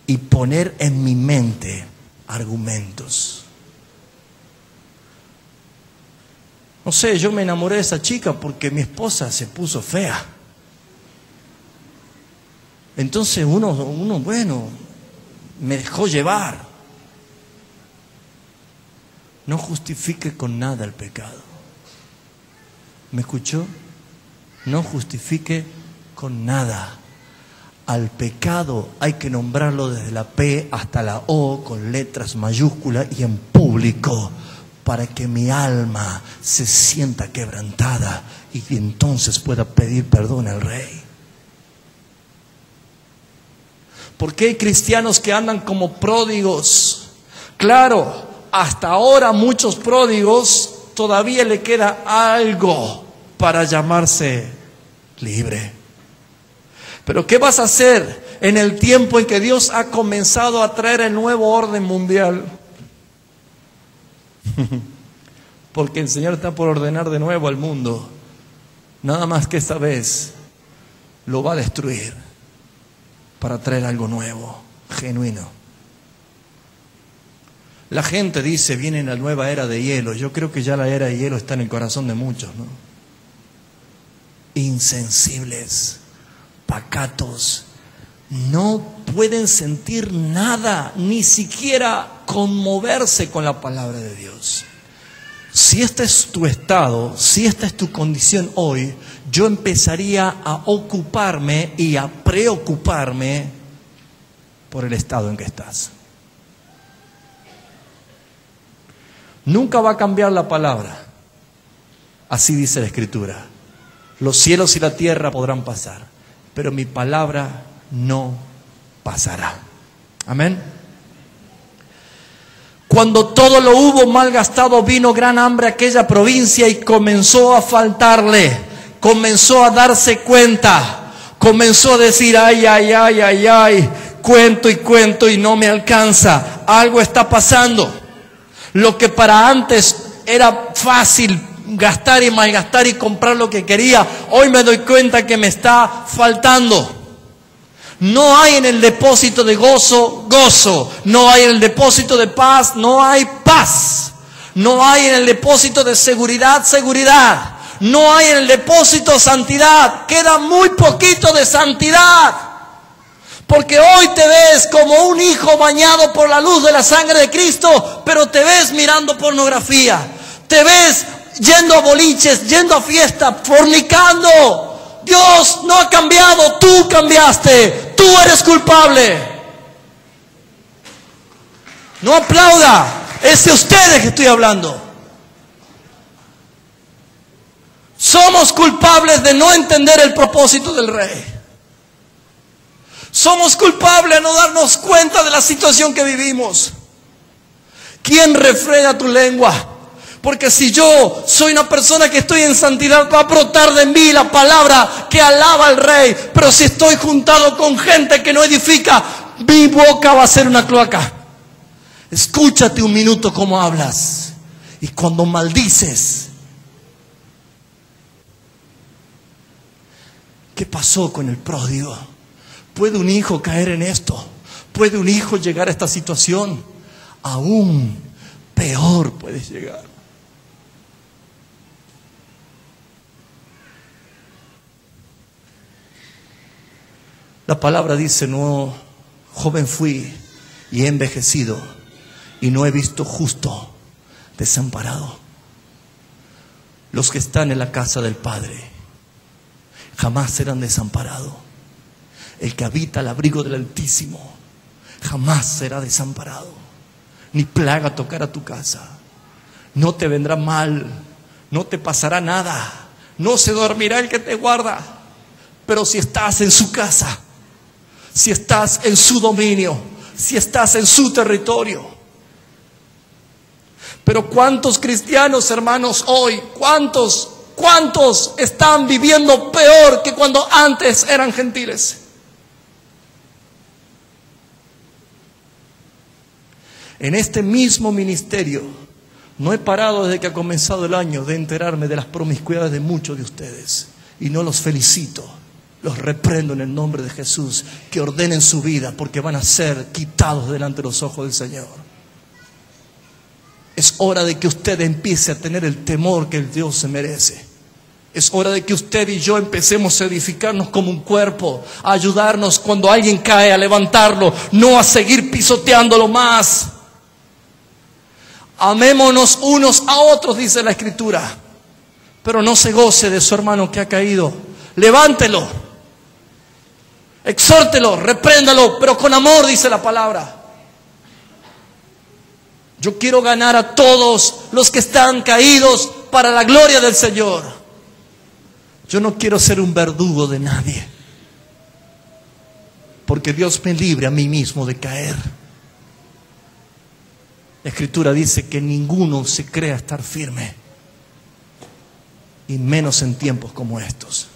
S1: y poner en mi mente argumentos. No sé, yo me enamoré de esa chica porque mi esposa se puso fea. Entonces uno, bueno, me dejó llevar. No justifique con nada el pecado. ¿Me escuchó? No justifique con nada. Al pecado hay que nombrarlo desde la P hasta la O con letras mayúsculas y en público, para que mi alma se sienta quebrantada y entonces pueda pedir perdón al Rey. Porque hay cristianos que andan como pródigos. Claro, hasta ahora muchos pródigos todavía le queda algo para llamarse libre. Pero ¿qué vas a hacer en el tiempo en que Dios ha comenzado a traer el nuevo orden mundial? Porque el Señor está por ordenar de nuevo al mundo. Nada más que esta vez lo va a destruir para traer algo nuevo, genuino. La gente dice, viene la nueva era de hielo. Yo creo que ya la era de hielo está en el corazón de muchos, ¿no? Insensibles, pacatos, no pueden sentir nada, ni siquiera conmoverse con la palabra de Dios. Si este es tu estado, si esta es tu condición hoy, yo empezaría a ocuparme y a preocuparme por el estado en que estás. Nunca va a cambiar la palabra. Así dice la Escritura. Los cielos y la tierra podrán pasar, pero mi palabra no pasará. Amén. Cuando todo lo hubo malgastado, vino gran hambre a aquella provincia y comenzó a faltarle. Comenzó a darse cuenta. Comenzó a decir, ay, ay, ay, ay, ay, cuento y no me alcanza. Algo está pasando. Lo que para antes era fácil gastar y malgastar y comprar lo que quería, hoy me doy cuenta que me está faltando. No hay en el depósito de gozo, gozo. No hay en el depósito de paz, no hay paz. No hay en el depósito de seguridad, seguridad. No hay en el depósito de santidad. Queda muy poquito de santidad. Porque hoy te ves como un hijo bañado por la luz de la sangre de Cristo, pero te ves mirando pornografía. Te ves yendo a boliches, yendo a fiestas, fornicando. Dios no ha cambiado, tú cambiaste, tú eres culpable. No aplauda, es de ustedes que estoy hablando. Somos culpables de no entender el propósito del Rey. Somos culpables de no darnos cuenta de la situación que vivimos. ¿Quién refrena tu lengua? Porque si yo soy una persona que estoy en santidad, va a brotar de mí la palabra que alaba al Rey. Pero si estoy juntado con gente que no edifica, mi boca va a ser una cloaca. Escúchate un minuto cómo hablas. Y cuando maldices, ¿qué pasó con el pródigo? ¿Puede un hijo caer en esto? ¿Puede un hijo llegar a esta situación? Aún peor puedes llegar. La palabra dice, no, joven fui y he envejecido y no he visto justo desamparado. Los que están en la casa del Padre jamás serán desamparados. El que habita al abrigo del Altísimo jamás será desamparado. Ni plaga tocará tu casa. No te vendrá mal, no te pasará nada. No se dormirá el que te guarda. Pero si estás en su casa, si estás en su dominio, si estás en su territorio. Pero ¿cuántos cristianos, hermanos, hoy, cuántos están viviendo peor que cuando antes eran gentiles? En este mismo ministerio no he parado desde que ha comenzado el año de enterarme de las promiscuidades de muchos de ustedes. Y no los felicito, los reprendo en el nombre de Jesús, que ordenen su vida, porque van a ser quitados delante de los ojos del Señor. Es hora de que usted empiece a tener el temor que el Dios se merece. Es hora de que usted y yo empecemos a edificarnos como un cuerpo, a ayudarnos cuando alguien cae, a levantarlo, no a seguir pisoteándolo más. Amémonos unos a otros, dice la Escritura, pero no se goce de su hermano que ha caído. Levántelo, exhórtelo, repréndalo, pero con amor, dice la palabra. Yo quiero ganar a todos los que están caídos para la gloria del Señor. Yo no quiero ser un verdugo de nadie, porque Dios me libre a mí mismo de caer. La Escritura dice que ninguno se crea estar firme, y menos en tiempos como estos.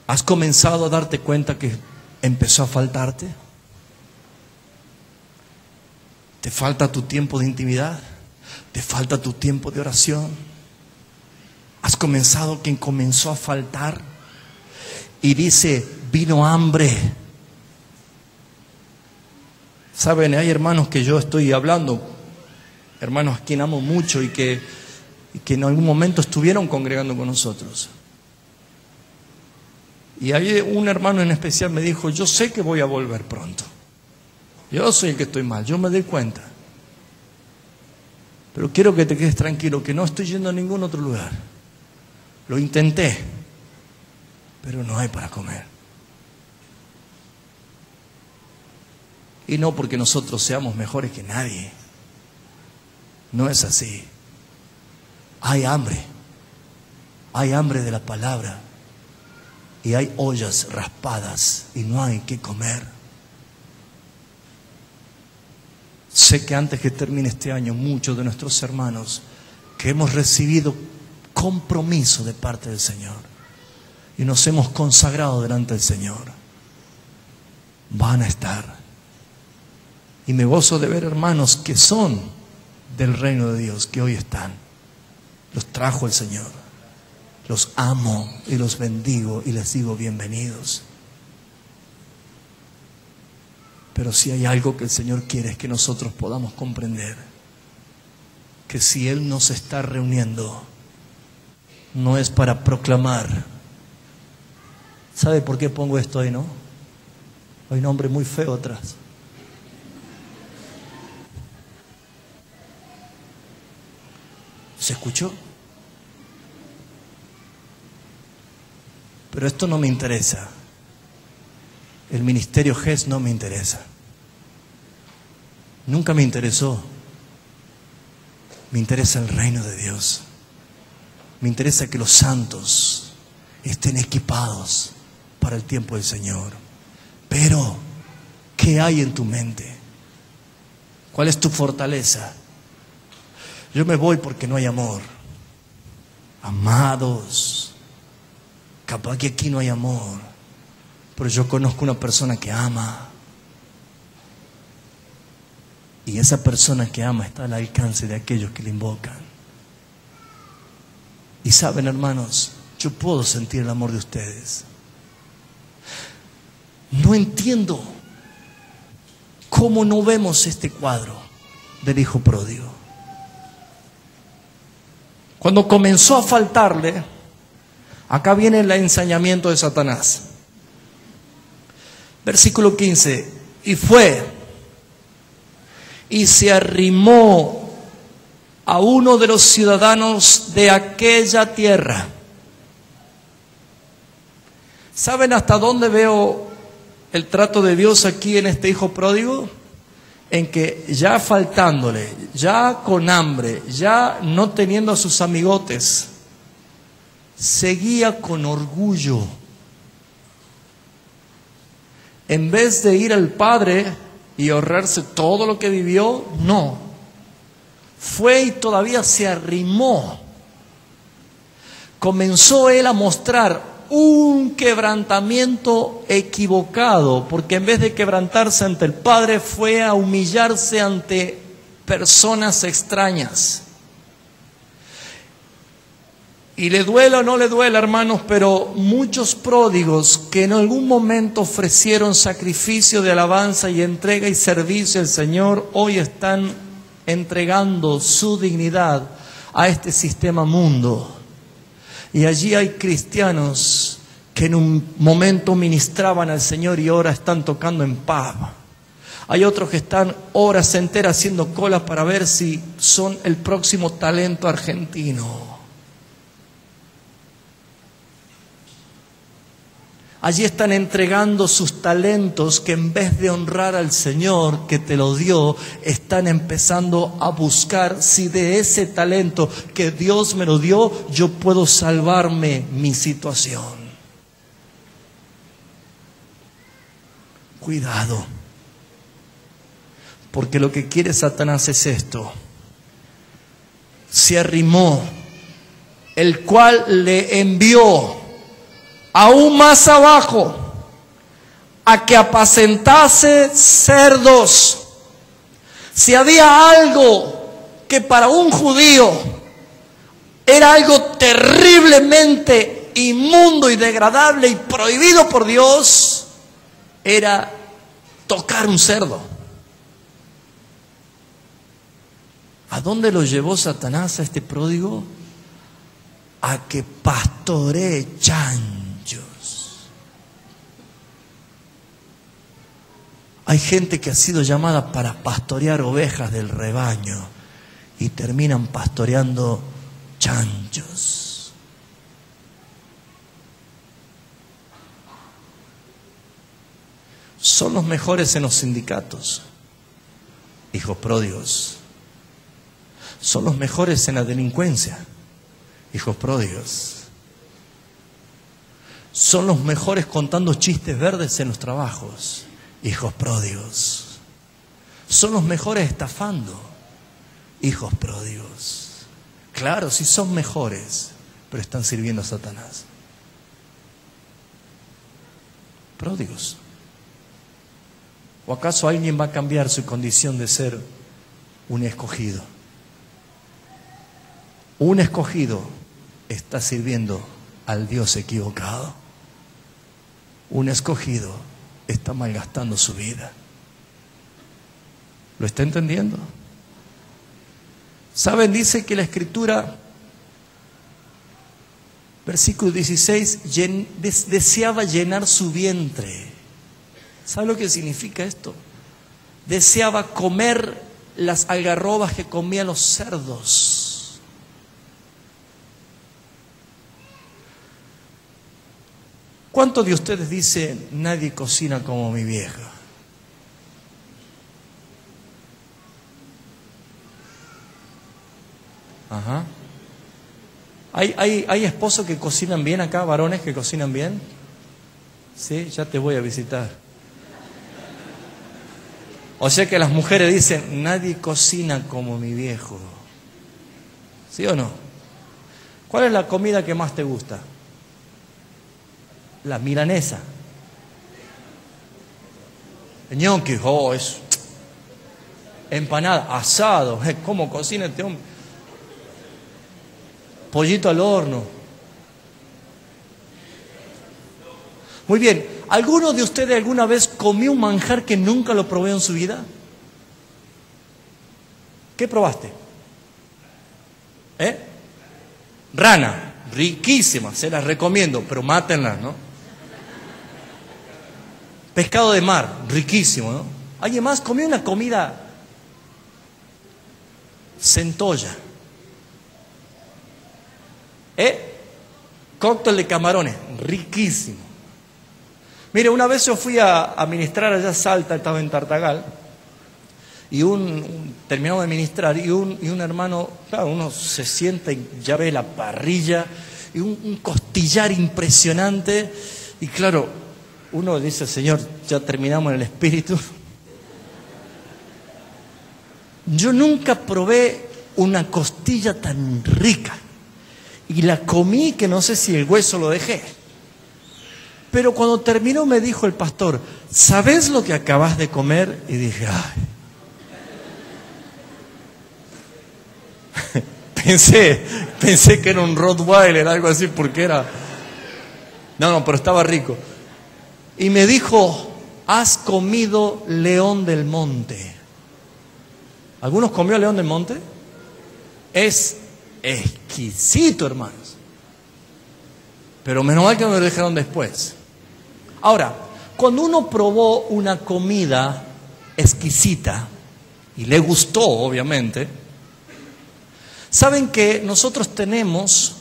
S1: ¿Has comenzado a darte cuenta que empezó a faltarte? ¿Te falta tu tiempo de intimidad? ¿Te falta tu tiempo de oración? ¿Has comenzado que comenzó a faltar? Y dice, vino hambre. Saben, hay hermanos que yo estoy hablando, hermanos a quien amo mucho y que en algún momento estuvieron congregando con nosotros. Y hay un hermano en especial me dijo, yo sé que voy a volver pronto. Yo soy el que estoy mal, yo me doy cuenta. Pero quiero que te quedes tranquilo, que no estoy yendo a ningún otro lugar. Lo intenté, pero no hay para comer. Y no porque nosotros seamos mejores que nadie. No es así. Hay hambre. Hay hambre de la palabra. Y hay ollas raspadas y no hay que comer. Sé que antes que termine este año, muchos de nuestros hermanos que hemos recibido compromiso de parte del Señor y nos hemos consagrado delante del Señor, van a estar. Y me gozo de ver hermanos que son del reino de Dios, que hoy están. Los trajo el Señor. Los amo y los bendigo y les digo bienvenidos. Pero si hay algo que el Señor quiere es que nosotros podamos comprender que si Él nos está reuniendo, no es para proclamar. ¿Sabe por qué pongo esto ahí, no? Hay un hombre muy feo atrás. ¿Se escuchó? Pero esto no me interesa. El ministerio GES no me interesa. Nunca me interesó. Me interesa el reino de Dios. Me interesa que los santos estén equipados para el tiempo del Señor. Pero, ¿qué hay en tu mente? ¿Cuál es tu fortaleza? Yo me voy porque no hay amor. Amados, capaz que aquí no hay amor. Pero yo conozco una persona que ama. Y esa persona que ama está al alcance de aquellos que le invocan. Y saben, hermanos, yo puedo sentir el amor de ustedes. No entiendo cómo no vemos este cuadro del hijo pródigo. Cuando comenzó a faltarle, acá viene el ensañamiento de Satanás. Versículo 15, y fue y se arrimó a uno de los ciudadanos de aquella tierra. ¿Saben hasta dónde veo el trato de Dios aquí en este hijo pródigo? En que ya faltándole, ya con hambre, ya no teniendo a sus amigotes, seguía con orgullo. En vez de ir al Padre y ahorrarse todo lo que vivió, no. Fue y todavía se arrimó. Comenzó él a mostrar un quebrantamiento equivocado, porque en vez de quebrantarse ante el Padre, fue a humillarse ante personas extrañas. Y le duela o no le duela, hermanos, pero muchos pródigos que en algún momento ofrecieron sacrificio de alabanza y entrega y servicio al Señor, hoy están entregando su dignidad a este sistema mundo. Y allí hay cristianos que en un momento ministraban al Señor y ahora están tocando en pub. Hay otros que están horas enteras haciendo colas para ver si son el próximo talento argentino. Allí están entregando sus talentos que en vez de honrar al Señor que te lo dio, están empezando a buscar si de ese talento que Dios me lo dio, yo puedo salvarme mi situación. Cuidado, porque lo que quiere Satanás es esto. Se arrimó, el cual le envió aún más abajo, a que apacentase cerdos. Si había algo que para un judío era algo terriblemente inmundo y degradable y prohibido por Dios, era tocar un cerdo. ¿A dónde lo llevó Satanás a este pródigo? A que pastoree chanchos. Hay gente que ha sido llamada para pastorear ovejas del rebaño y terminan pastoreando chanchos. Son los mejores en los sindicatos, hijos pródigos. Son los mejores en la delincuencia, hijos pródigos. Son los mejores contando chistes verdes en los trabajos, hijos pródigos. Son los mejores estafando, hijos pródigos. Claro, sí son mejores, pero están sirviendo a Satanás. Pródigos. ¿O acaso alguien va a cambiar su condición de ser un escogido? Un escogido está sirviendo al Dios equivocado. Un escogido está malgastando su vida. ¿Lo está entendiendo? ¿Saben? Dice que la Escritura, versículo 16, deseaba llenar su vientre. ¿Sabe lo que significa esto? Deseaba comer las algarrobas que comían los cerdos. ¿Cuántos de ustedes dicen, nadie cocina como mi vieja? Ajá. ¿Hay esposos que cocinan bien acá, varones que cocinan bien? Sí, ya te voy a visitar. O sea que las mujeres dicen, nadie cocina como mi viejo. ¿Sí o no? ¿Cuál es la comida que más te gusta? La milanesa. Ñoqui, oh, es empanada, asado. ¿Cómo cocina este hombre? Pollito al horno. Muy bien, ¿alguno de ustedes alguna vez comió un manjar que nunca lo probó en su vida? ¿Qué probaste? Rana, riquísima, se las recomiendo, pero mátenla, ¿no? Pescado de mar, riquísimo, ¿no? ¿Alguien más comió una comida? Centolla. Cóctel de camarones, riquísimo. Mire, una vez yo fui a ministrar allá a Salta, estaba en Tartagal, y terminamos de ministrar, y un hermano, claro, uno se sienta y ya ve la parrilla, y un costillar impresionante, y claro, uno dice, Señor, ya terminamos en el espíritu. Yo nunca probé una costilla tan rica, y la comí que no sé si el hueso lo dejé. Pero cuando terminó me dijo el pastor, ¿sabes lo que acabas de comer? Y dije, ay. Pensé que era un Rottweiler, algo así, porque era... No, pero estaba rico. Y me dijo, has comido león del monte. ¿Algunos comió león del monte? Es exquisito, hermanos. Pero menos mal que me lo dejaron después. Ahora, cuando uno probó una comida exquisita, y le gustó, obviamente, saben que nosotros tenemos,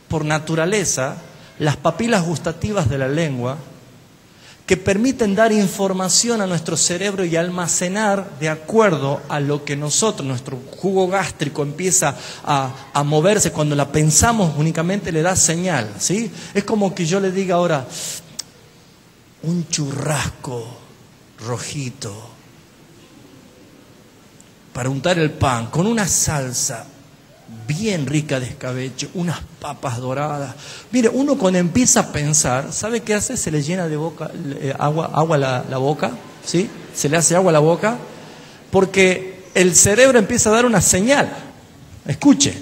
S1: por naturaleza, las papilas gustativas de la lengua, que permiten dar información a nuestro cerebro y almacenar de acuerdo a lo que nuestro jugo gástrico empieza a moverse. Cuando la pensamos únicamente le da señal, ¿sí? Es como que yo le diga ahora, un churrasco rojito para untar el pan con una salsa bien rica de escabeche, unas papas doradas. Mire, uno cuando empieza a pensar, ¿sabe qué hace? Se le llena de agua la boca, ¿sí? Se le hace agua a la boca, porque el cerebro empieza a dar una señal. Escuche,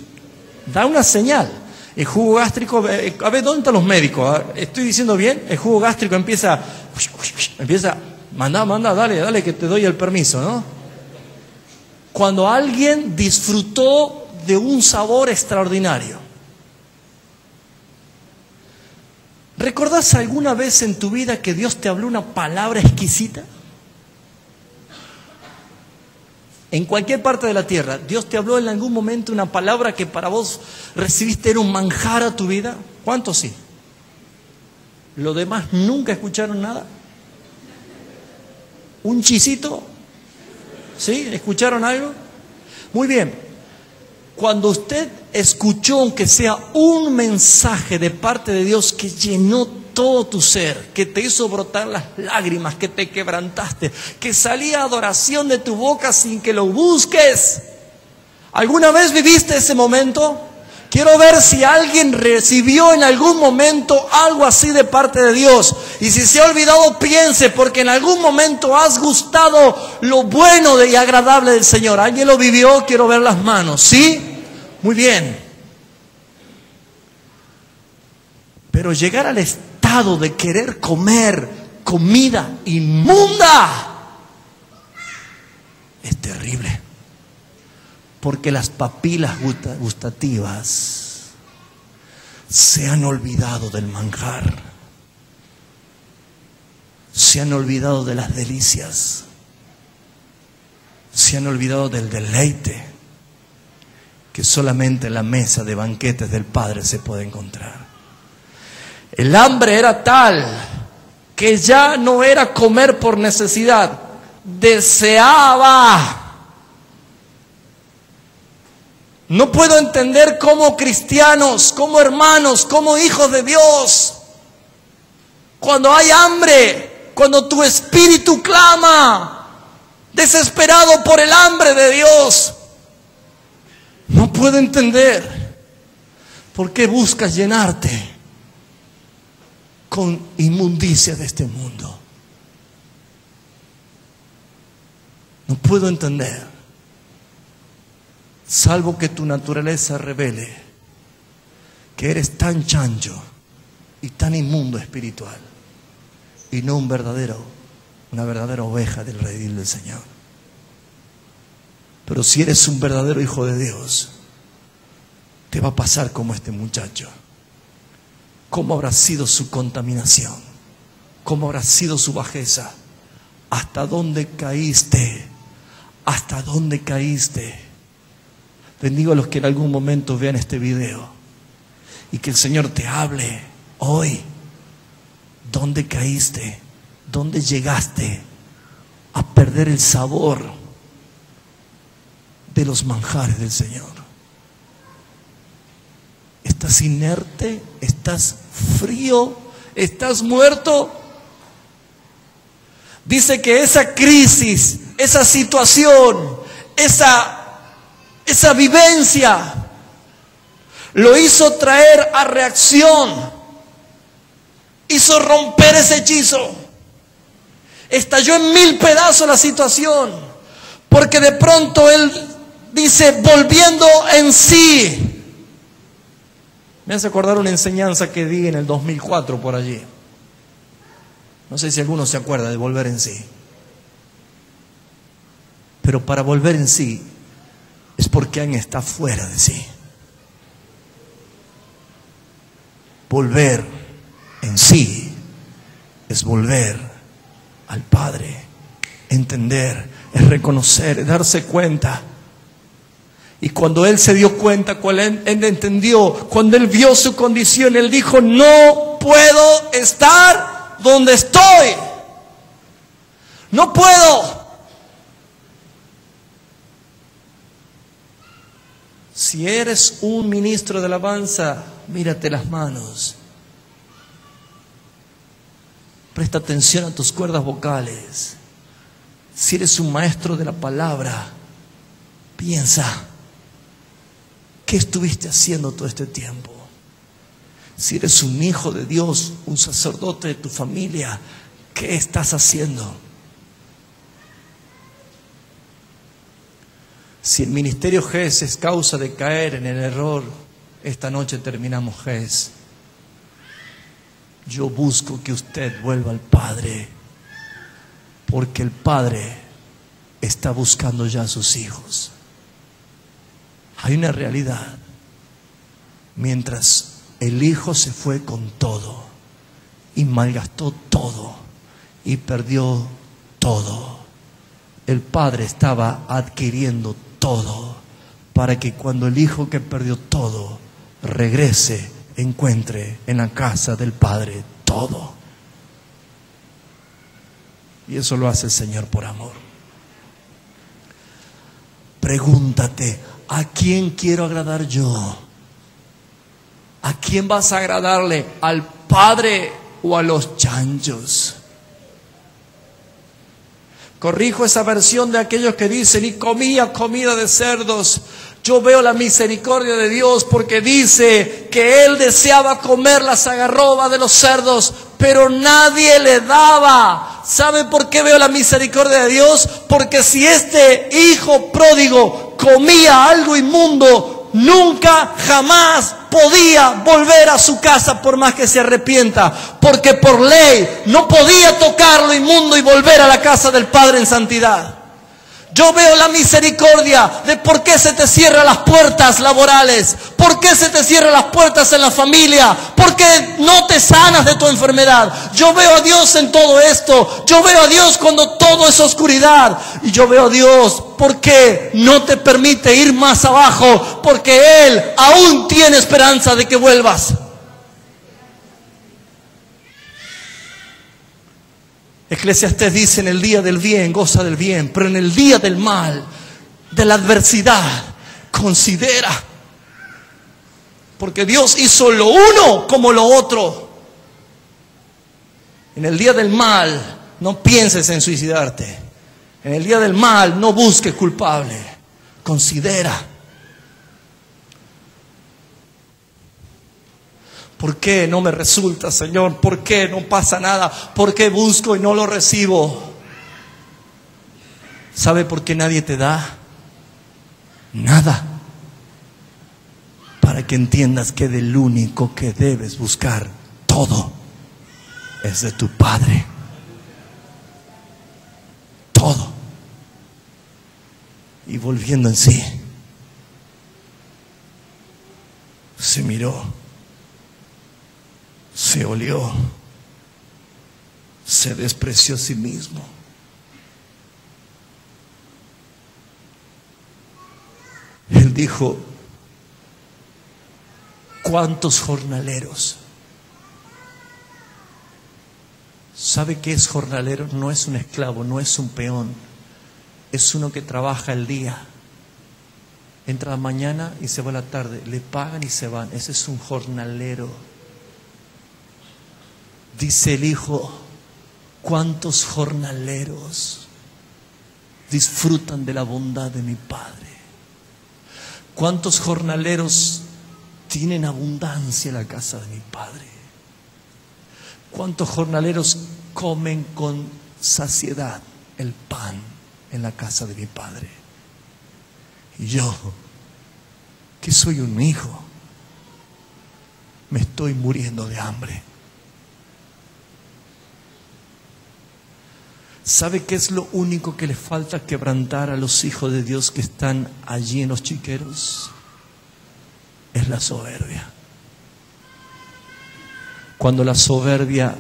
S1: da una señal. El jugo gástrico, a ver, ¿dónde están los médicos? ¿Estoy diciendo bien? El jugo gástrico empieza, manda, dale que te doy el permiso, ¿no? Cuando alguien disfrutó de un sabor extraordinario. ¿Recordás alguna vez en tu vida que Dios te habló una palabra exquisita? En cualquier parte de la tierra, ¿Dios te habló en algún momento una palabra que para vos recibiste era un manjar a tu vida? ¿Cuántos sí? ¿Los demás nunca escucharon nada? ¿Un chisito? ¿Sí? ¿Escucharon algo? Muy bien. Cuando usted escuchó, aunque sea un mensaje de parte de Dios que llenó todo tu ser, que te hizo brotar las lágrimas, que te quebrantaste, que salía adoración de tu boca sin que lo busques, ¿alguna vez viviste ese momento? Quiero ver si alguien recibió en algún momento algo así de parte de Dios. Y si se ha olvidado, piense, porque en algún momento has gustado lo bueno y agradable del Señor. ¿Alguien lo vivió? Quiero ver las manos. ¿Sí? Muy bien. Pero llegar al estado de querer comer comida inmunda es terrible. Porque las papilas gustativas se han olvidado del manjar, se han olvidado de las delicias, se han olvidado del deleite que solamente en la mesa de banquetes del Padre se puede encontrar. El hambre era tal que ya no era comer por necesidad, deseaba. No puedo entender cómo cristianos, como hermanos, como hijos de Dios, cuando hay hambre, cuando tu espíritu clama, desesperado por el hambre de Dios, no puedo entender por qué buscas llenarte con inmundicia de este mundo. No puedo entender. Salvo que tu naturaleza revele que eres tan chancho y tan inmundo espiritual y no una verdadera oveja del redil del Señor. Pero si eres un verdadero hijo de Dios, te va a pasar como este muchacho. ¿Cómo habrá sido su contaminación? ¿Cómo habrá sido su bajeza? ¿Hasta dónde caíste? ¿Hasta dónde caíste? Bendigo a los que en algún momento vean este video y que el Señor te hable hoy. ¿Dónde caíste? ¿Dónde llegaste a perder el sabor de los manjares del Señor? ¿Estás inerte? ¿Estás frío? ¿Estás muerto? Dice que esa crisis, esa situación, esa vivencia lo hizo traer a reacción, hizo romper ese hechizo, estalló en 1000 pedazos la situación, porque de pronto él dice, volviendo en sí. Me hace acordar una enseñanza que di en el 2004 por allí. No sé si alguno se acuerda de volver en sí. Pero para volver en sí es porque alguien está fuera de sí. Volver en sí es volver al Padre. Entender, es reconocer, es darse cuenta. Y cuando él se dio cuenta, cuando él entendió, cuando él vio su condición, él dijo, no puedo estar donde estoy. No puedo. Si eres un ministro de alabanza, mírate las manos. Presta atención a tus cuerdas vocales. Si eres un maestro de la palabra, piensa, ¿qué estuviste haciendo todo este tiempo? Si eres un hijo de Dios, un sacerdote de tu familia, ¿qué estás haciendo? Si el ministerio GES es causa de caer en el error, esta noche terminamos GES. Yo busco que usted vuelva al Padre, porque el Padre está buscando ya a sus hijos. Hay una realidad. Mientras el Hijo se fue con todo y malgastó todo y perdió todo, el Padre estaba adquiriendo todo para que cuando el Hijo que perdió todo regrese, encuentre en la casa del Padre todo. Y eso lo hace el Señor por amor. Pregúntate, ¿a quién quiero agradar yo? ¿A quién vas a agradarle? ¿Al Padre o a los chanchos? Corrijo esa versión de aquellos que dicen, y comía comida de cerdos. Yo veo la misericordia de Dios porque dice que Él deseaba comer las algarrobas de los cerdos, pero nadie le daba. ¿Sabe por qué veo la misericordia de Dios? Porque si este hijo pródigo comía algo inmundo, nunca jamás podía volver a su casa por más que se arrepienta, porque por ley no podía tocar lo inmundo y volver a la casa del Padre en santidad. Yo veo la misericordia de por qué se te cierran las puertas laborales, por qué se te cierran las puertas en la familia, por qué no te sanas de tu enfermedad. Yo veo a Dios en todo esto. Yo veo a Dios cuando todo es oscuridad. Y yo veo a Dios porque no te permite ir más abajo, porque Él aún tiene esperanza de que vuelvas. Eclesiastés dice, en el día del bien goza del bien, pero en el día del mal, de la adversidad, considera. Porque Dios hizo lo uno como lo otro. En el día del mal, no pienses en suicidarte. En el día del mal, no busques culpable. Considera. ¿Por qué no me resulta, Señor? ¿Por qué no pasa nada? ¿Por qué busco y no lo recibo? ¿Sabe por qué nadie te da? Nada. Para que entiendas que del único que debes buscar todo es de tu Padre. Todo. Y volviendo en sí, se miró. Se olió, se despreció a sí mismo. Él dijo, ¿cuántos jornaleros? ¿Sabe qué es jornalero? No es un esclavo, no es un peón, es uno que trabaja el día. Entra a la mañana y se va a la tarde, le pagan y se van. Ese es un jornalero. Dice el Hijo, ¿cuántos jornaleros disfrutan de la bondad de mi Padre? ¿Cuántos jornaleros tienen abundancia en la casa de mi Padre? ¿Cuántos jornaleros comen con saciedad el pan en la casa de mi Padre? Y yo, que soy un hijo, me estoy muriendo de hambre. ¿Sabe qué es lo único que le falta quebrantar a los hijos de Dios que están allí en los chiqueros? Es la soberbia. Cuando la soberbia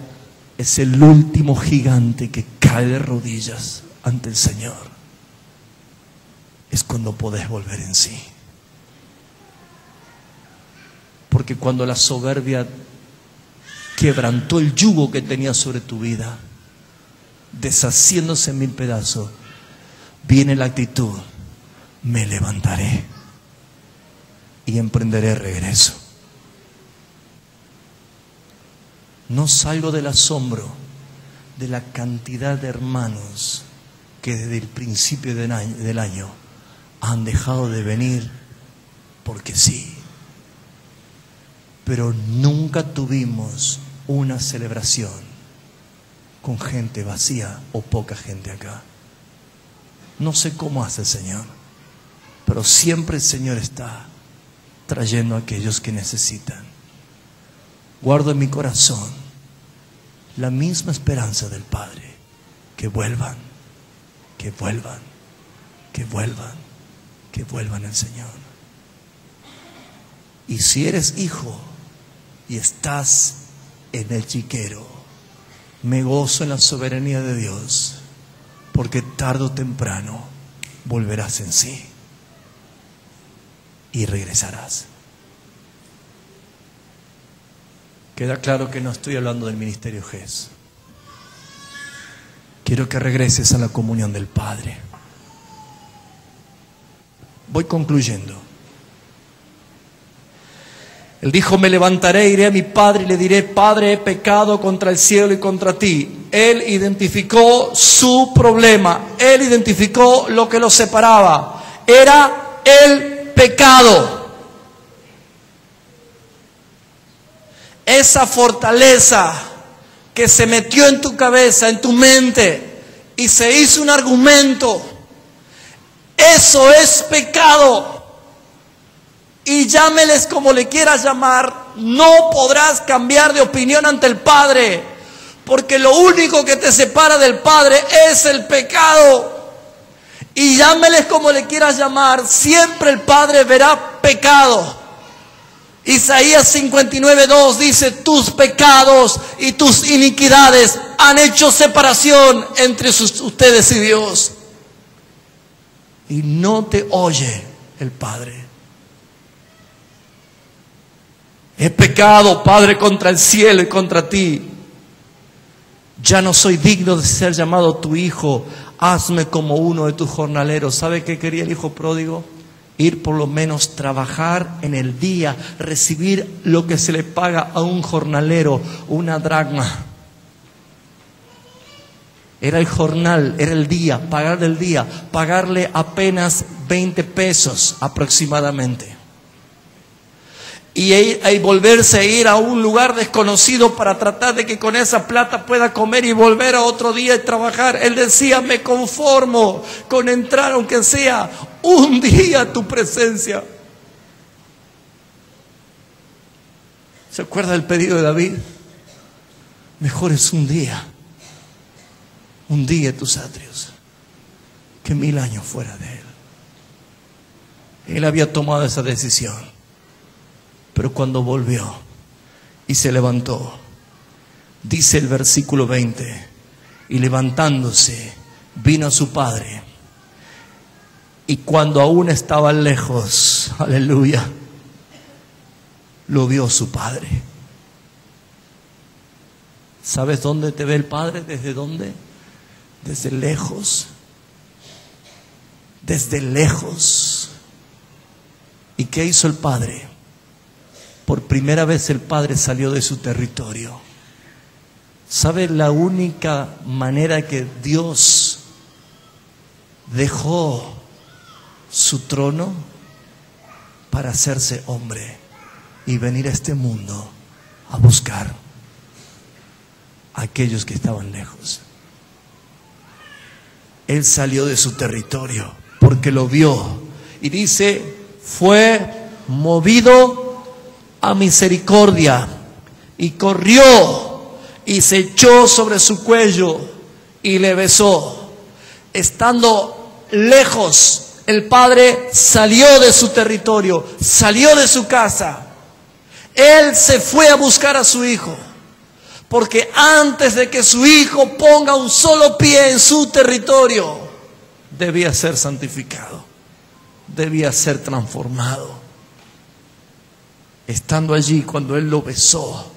S1: es el último gigante que cae de rodillas ante el Señor, es cuando podés volver en sí. Porque cuando la soberbia quebrantó el yugo que tenía sobre tu vida, deshaciéndose en mil pedazos, viene la actitud: me levantaré y emprenderé regreso. No salgo del asombro de la cantidad de hermanos que desde el principio del año han dejado de venir porque sí. Pero nunca tuvimos una celebración con gente vacía o poca gente acá. No sé cómo hace el Señor, pero siempre el Señor está trayendo a aquellos que necesitan. Guardo en mi corazón la misma esperanza del Padre: que vuelvan, que vuelvan, que vuelvan, que vuelvan al Señor. Y si eres hijo y estás en el chiquero, me gozo en la soberanía de Dios, porque tarde o temprano volverás en sí y regresarás. Queda claro que no estoy hablando del ministerio GES. Quiero que regreses a la comunión del Padre. Voy concluyendo. Él dijo: me levantaré, iré a mi padre y le diré: Padre, he pecado contra el cielo y contra ti. Él identificó su problema. Él identificó lo que lo separaba. Era el pecado. Esa fortaleza que se metió en tu cabeza, en tu mente, y se hizo un argumento. Eso es pecado. Y llámeles como le quieras llamar, no podrás cambiar de opinión ante el Padre, porque lo único que te separa del Padre es el pecado. Y llámeles como le quieras llamar, siempre el Padre verá pecado. Isaías 59:2 dice: tus pecados y tus iniquidades han hecho separación entre ustedes y Dios. Y no te oye el Padre. He pecado, Padre, contra el cielo y contra ti. Ya no soy digno de ser llamado tu hijo. Hazme como uno de tus jornaleros. ¿Sabe qué quería el hijo pródigo? Ir por lo menos trabajar en el día, recibir lo que se le paga a un jornalero, una dracma. Era el jornal, era el día, pagarle el día, pagarle apenas 20 pesos aproximadamente. Y volverse a ir a un lugar desconocido para tratar de que con esa plata pueda comer y volver a otro día y trabajar. Él decía: me conformo con entrar aunque sea un día a tu presencia. ¿Se acuerda del pedido de David? Mejor es un día en tus atrios, que 1000 años fuera de él. Él había tomado esa decisión. Pero cuando volvió y se levantó, dice el versículo 20, y levantándose vino a su padre, y cuando aún estaba lejos, aleluya, lo vio su padre. ¿Sabes dónde te ve el Padre? ¿Desde dónde? Desde lejos. Desde lejos. ¿Y qué hizo el Padre? Por primera vez el Padre salió de su territorio. ¿Sabe la única manera que Dios dejó su trono? Para hacerse hombre y venir a este mundo a buscar a aquellos que estaban lejos. Él salió de su territorio porque lo vio Y dice, fue movido a misericordia y corrió y se echó sobre su cuello y le besó. Estando lejos, el padre salió de su territorio, salió de su casa. Él se fue a buscar a su hijo, porque antes de que su hijo ponga un solo pie en su territorio, debía ser santificado, debía ser transformado. Estando allí, cuando él lo besó,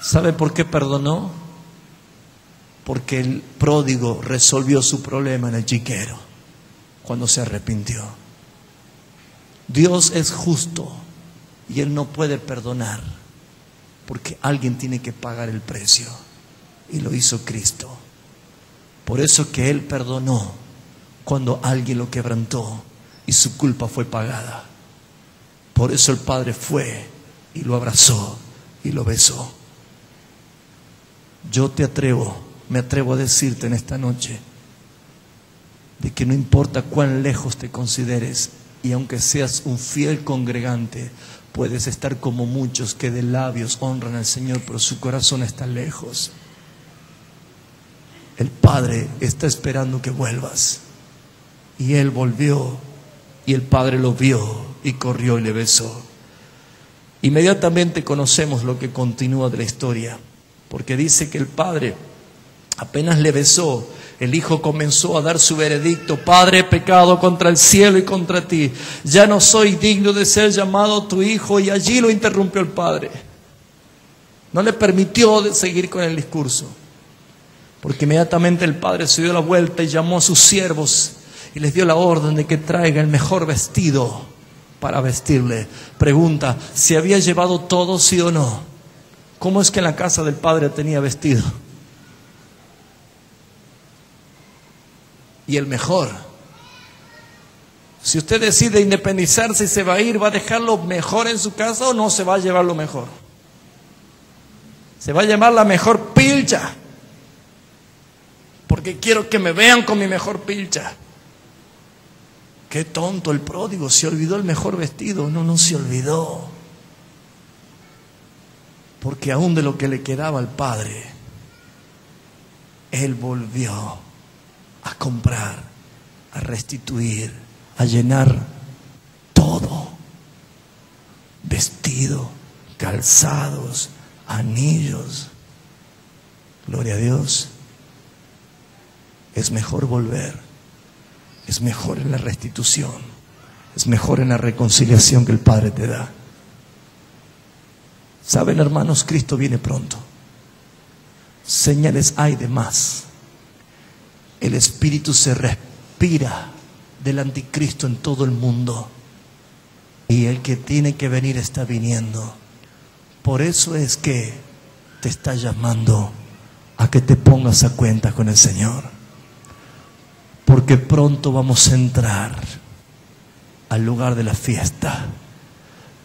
S1: ¿sabe por qué perdonó? Porque el pródigo resolvió su problema en el chiquero, cuando se arrepintió. Dios es justo y Él no puede perdonar, porque alguien tiene que pagar el precio, y lo hizo Cristo. Por eso que Él perdonó cuando alguien lo quebrantó y su culpa fue pagada. Por eso el Padre fue y lo abrazó y lo besó. Yo me atrevo a decirte en esta noche, de que no importa cuán lejos te consideres, y aunque seas un fiel congregante, puedes estar como muchos que de labios honran al Señor, pero su corazón está lejos. El Padre está esperando que vuelvas. Y Él volvió, y el Padre lo vio y corrió y le besó. Inmediatamente conocemos lo que continúa de la historia, porque dice que el Padre apenas le besó, el hijo comenzó a dar su veredicto: Padre, he pecado contra el cielo y contra ti, ya no soy digno de ser llamado tu hijo. Y allí lo interrumpió el padre. No le permitió seguir con el discurso, porque inmediatamente el padre se dio la vuelta y llamó a sus siervos y les dio la orden de que traiga el mejor vestido para vestirle. Pregunta: ¿se había llevado todo, sí o no? ¿Cómo es que en la casa del padre tenía vestido? Y el mejor. Si usted decide independizarse y se va a ir, ¿va a dejar lo mejor en su casa o no se va a llevar lo mejor? Se va a llevar la mejor pilcha, porque quiero que me vean con mi mejor pilcha. Qué tonto el pródigo, se olvidó el mejor vestido. No se olvidó, porque aún de lo que le quedaba al padre, él volvió a comprar, a restituir, a llenar todo: vestido, calzados, anillos. Gloria a Dios. Es mejor volver, es mejor en la restitución, es mejor en la reconciliación que el Padre te da. Saben, hermanos, Cristo viene pronto. Señales hay de más. El espíritu se respira del anticristo en todo el mundo, y el que tiene que venir está viniendo. Por eso es que te está llamando a que te pongas a cuenta con el Señor, porque pronto vamos a entrar al lugar de la fiesta,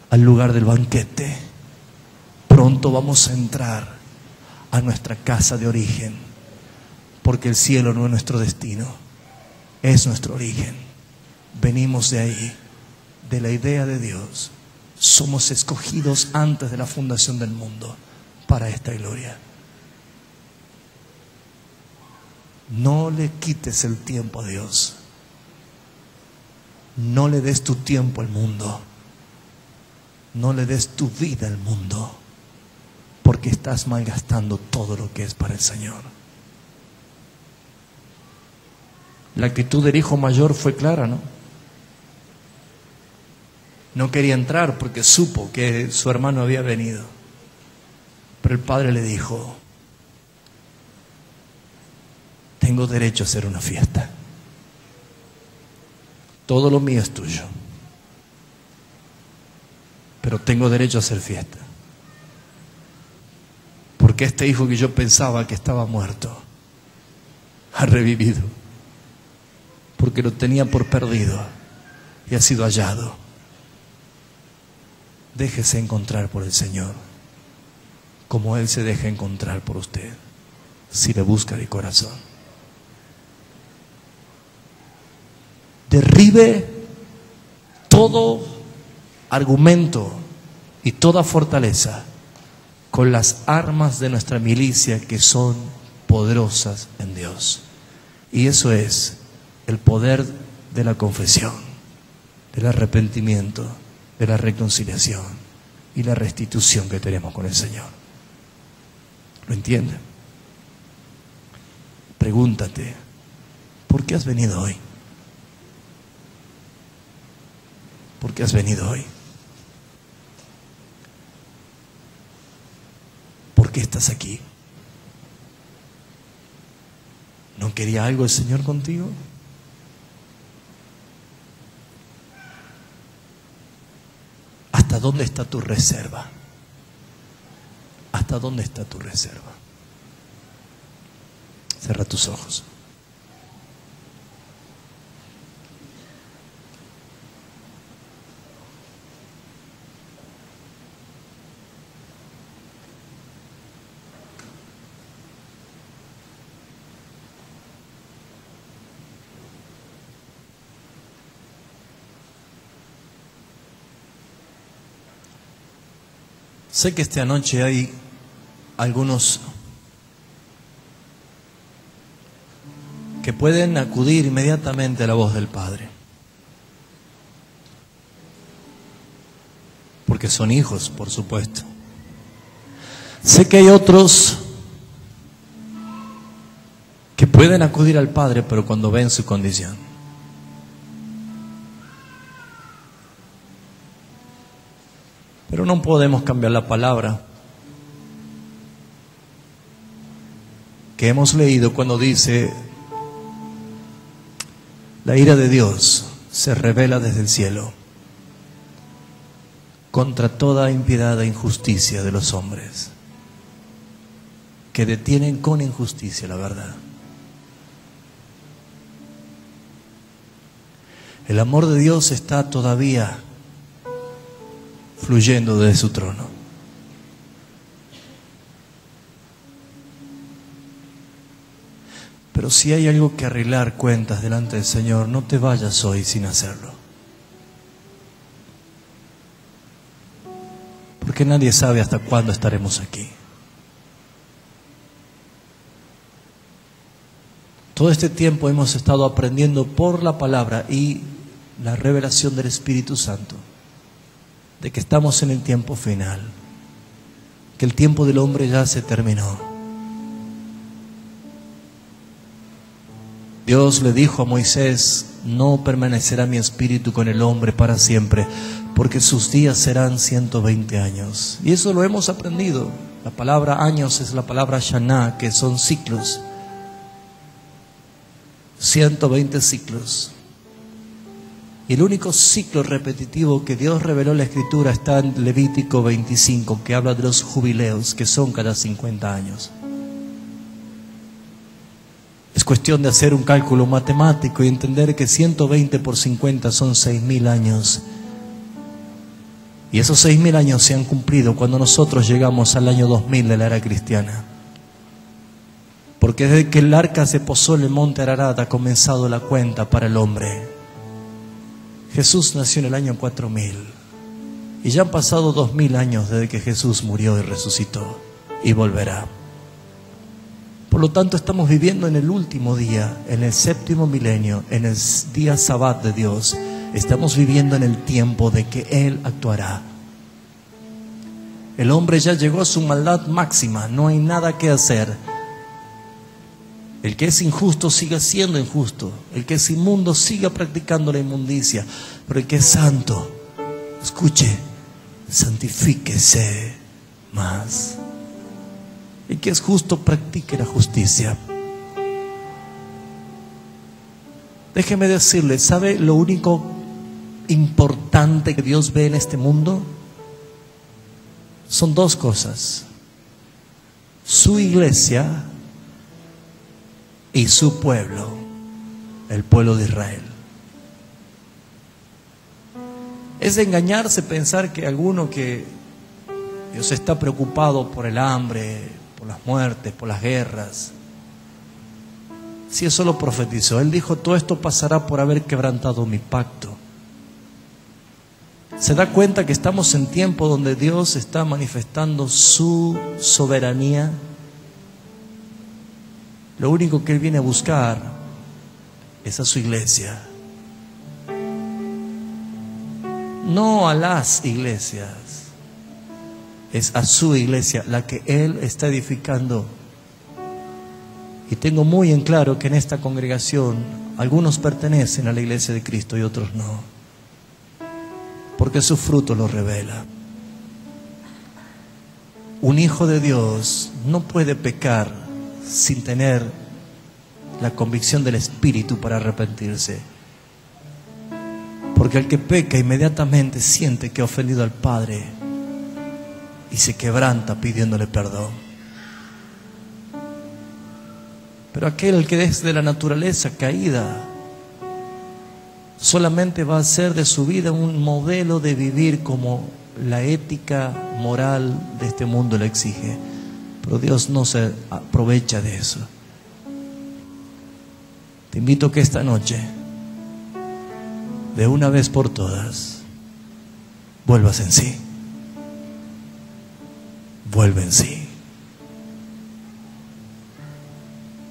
S1: al lugar del banquete. Pronto vamos a entrar a nuestra casa de origen, porque el cielo no es nuestro destino, es nuestro origen. Venimos de ahí, de la idea de Dios. Somos escogidos antes de la fundación del mundo para esta gloria. No le quites el tiempo a Dios. No le des tu tiempo al mundo. No le des tu vida al mundo, porque estás malgastando todo lo que es para el Señor. La actitud del hijo mayor fue clara, ¿no? No quería entrar porque supo que su hermano había venido. Pero el padre le dijo: tengo derecho a hacer una fiesta. Todo lo mío es tuyo, pero tengo derecho a hacer fiesta. Porque este hijo que yo pensaba que estaba muerto ha revivido, porque lo tenía por perdido y ha sido hallado. Déjese encontrar por el Señor, como Él se deja encontrar por usted, si le busca de corazón. Derribe todo argumento y toda fortaleza con las armas de nuestra milicia que son poderosas en Dios. Y eso es el poder de la confesión, del arrepentimiento, de la reconciliación y la restitución que tenemos con el Señor. ¿Lo entienden? Pregúntate, ¿por qué has venido hoy? ¿Por qué has venido hoy? ¿Por qué estás aquí? ¿No quería algo el Señor contigo? ¿Hasta dónde está tu reserva? ¿Hasta dónde está tu reserva? Cierra tus ojos. Sé que esta noche hay algunos que pueden acudir inmediatamente a la voz del Padre, porque son hijos, por supuesto. Sé que hay otros que pueden acudir al Padre, pero cuando ven su condición. Pero no podemos cambiar la palabra que hemos leído cuando dice: la ira de Dios se revela desde el cielo contra toda impiedad e injusticia de los hombres, que detienen con injusticia la verdad. El amor de Dios está todavía fluyendo desde su trono. Pero si hay algo que arreglar cuentas delante del Señor, no te vayas hoy sin hacerlo. Porque nadie sabe hasta cuándo estaremos aquí. Todo este tiempo hemos estado aprendiendo por la palabra y la revelación del Espíritu Santo de que estamos en el tiempo final, que el tiempo del hombre ya se terminó. Dios le dijo a Moisés: no permanecerá mi espíritu con el hombre para siempre, porque sus días serán 120 años. Y eso lo hemos aprendido. La palabra años es la palabra Shana, que son ciclos. 120 ciclos. Y el único ciclo repetitivo que Dios reveló en la Escritura está en Levítico 25, que habla de los jubileos, que son cada 50 años. Es cuestión de hacer un cálculo matemático y entender que 120 por 50 son 6.000 años. Y esos 6.000 años se han cumplido cuando nosotros llegamos al año 2000 de la era cristiana. Porque desde que el arca se posó en el monte Ararat ha comenzado la cuenta para el hombre. Jesús nació en el año 4000 y ya han pasado 2000 años desde que Jesús murió y resucitó y volverá. Por lo tanto, estamos viviendo en el último día, en el 7º milenio, en el día Sabbat de Dios. Estamos viviendo en el tiempo de que Él actuará. El hombre ya llegó a su maldad máxima, no hay nada que hacer. El que es injusto siga siendo injusto. El que es inmundo siga practicando la inmundicia. Pero el que es santo, escuche, santifíquese más. El que es justo practique la justicia. Déjeme decirle, ¿sabe lo único importante que Dios ve en este mundo? Son dos cosas: su iglesia y su pueblo, el pueblo de Israel. Es de engañarse pensar que alguno que Dios está preocupado por el hambre, por las muertes, por las guerras. Si eso lo profetizó, Él dijo: todo esto pasará por haber quebrantado mi pacto. ¿Se da cuenta que estamos en tiempo donde Dios está manifestando su soberanía? Lo único que Él viene a buscar es a su iglesia. No a las iglesias, es a su iglesia, la que Él está edificando. Y tengo muy en claro que en esta congregación algunos pertenecen a la iglesia de Cristo y otros no, porque su fruto lo revela. Un hijo de Dios no puede pecar sin tener la convicción del Espíritu para arrepentirse, porque el que peca inmediatamente siente que ha ofendido al Padre y se quebranta pidiéndole perdón. Pero aquel que es de la naturaleza caída solamente va a hacer de su vida un modelo de vivir como la ética moral de este mundo le exige. Pero Dios no se aprovecha de eso. Te invito a que esta noche, de una vez por todas, vuelvas en sí. Vuelve en sí.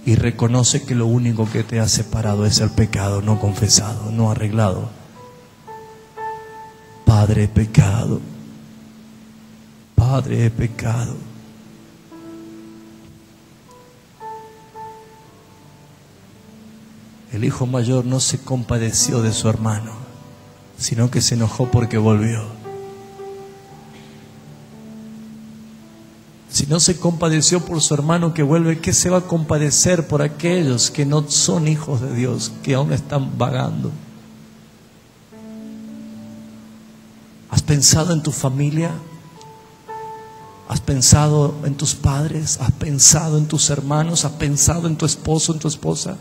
S1: Y reconoce que lo único que te ha separado es el pecado no confesado, no arreglado. Padre, he pecado. Padre, he pecado. El hijo mayor no se compadeció de su hermano, sino que se enojó porque volvió. Si no se compadeció por su hermano que vuelve, ¿qué se va a compadecer por aquellos que no son hijos de Dios, que aún están vagando? ¿Has pensado en tu familia? ¿Has pensado en tus padres? ¿Has pensado en tus hermanos? ¿Has pensado en tu esposo, en tu esposa?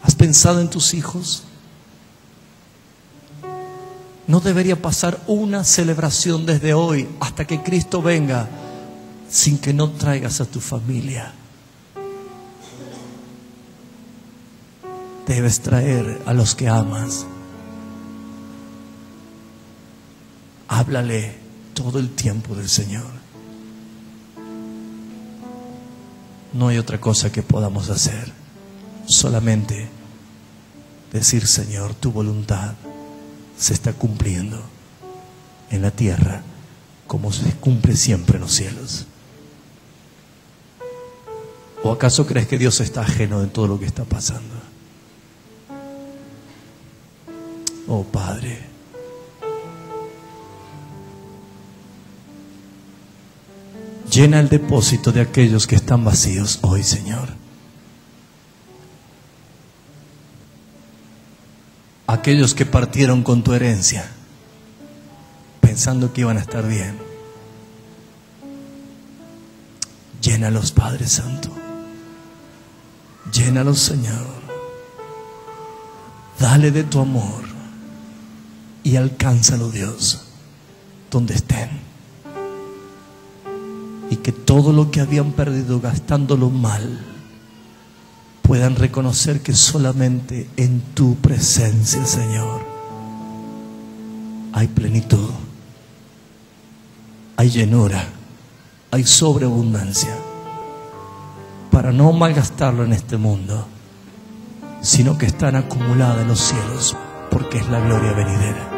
S1: ¿Has pensado en tus hijos? No debería pasar una celebración desde hoy hasta que Cristo venga sin que no traigas a tu familia. Debes traer a los que amas. Háblale todo el tiempo del Señor. No hay otra cosa que podamos hacer, solamente decir: Señor, tu voluntad se está cumpliendo en la tierra como se cumple siempre en los cielos. ¿O acaso crees que Dios está ajeno de todo lo que está pasando? Oh Padre, llena el depósito de aquellos que están vacíos hoy, Señor. Aquellos que partieron con tu herencia pensando que iban a estar bien. Llénalos, Padre Santo. Llénalos, Señor. Dale de tu amor y alcánzalo, Dios, donde estén. Y que todo lo que habían perdido gastándolo mal puedan reconocer que solamente en tu presencia, Señor, hay plenitud, hay llenura, hay sobreabundancia, para no malgastarlo en este mundo, sino que están acumuladas en los cielos, porque es la gloria venidera.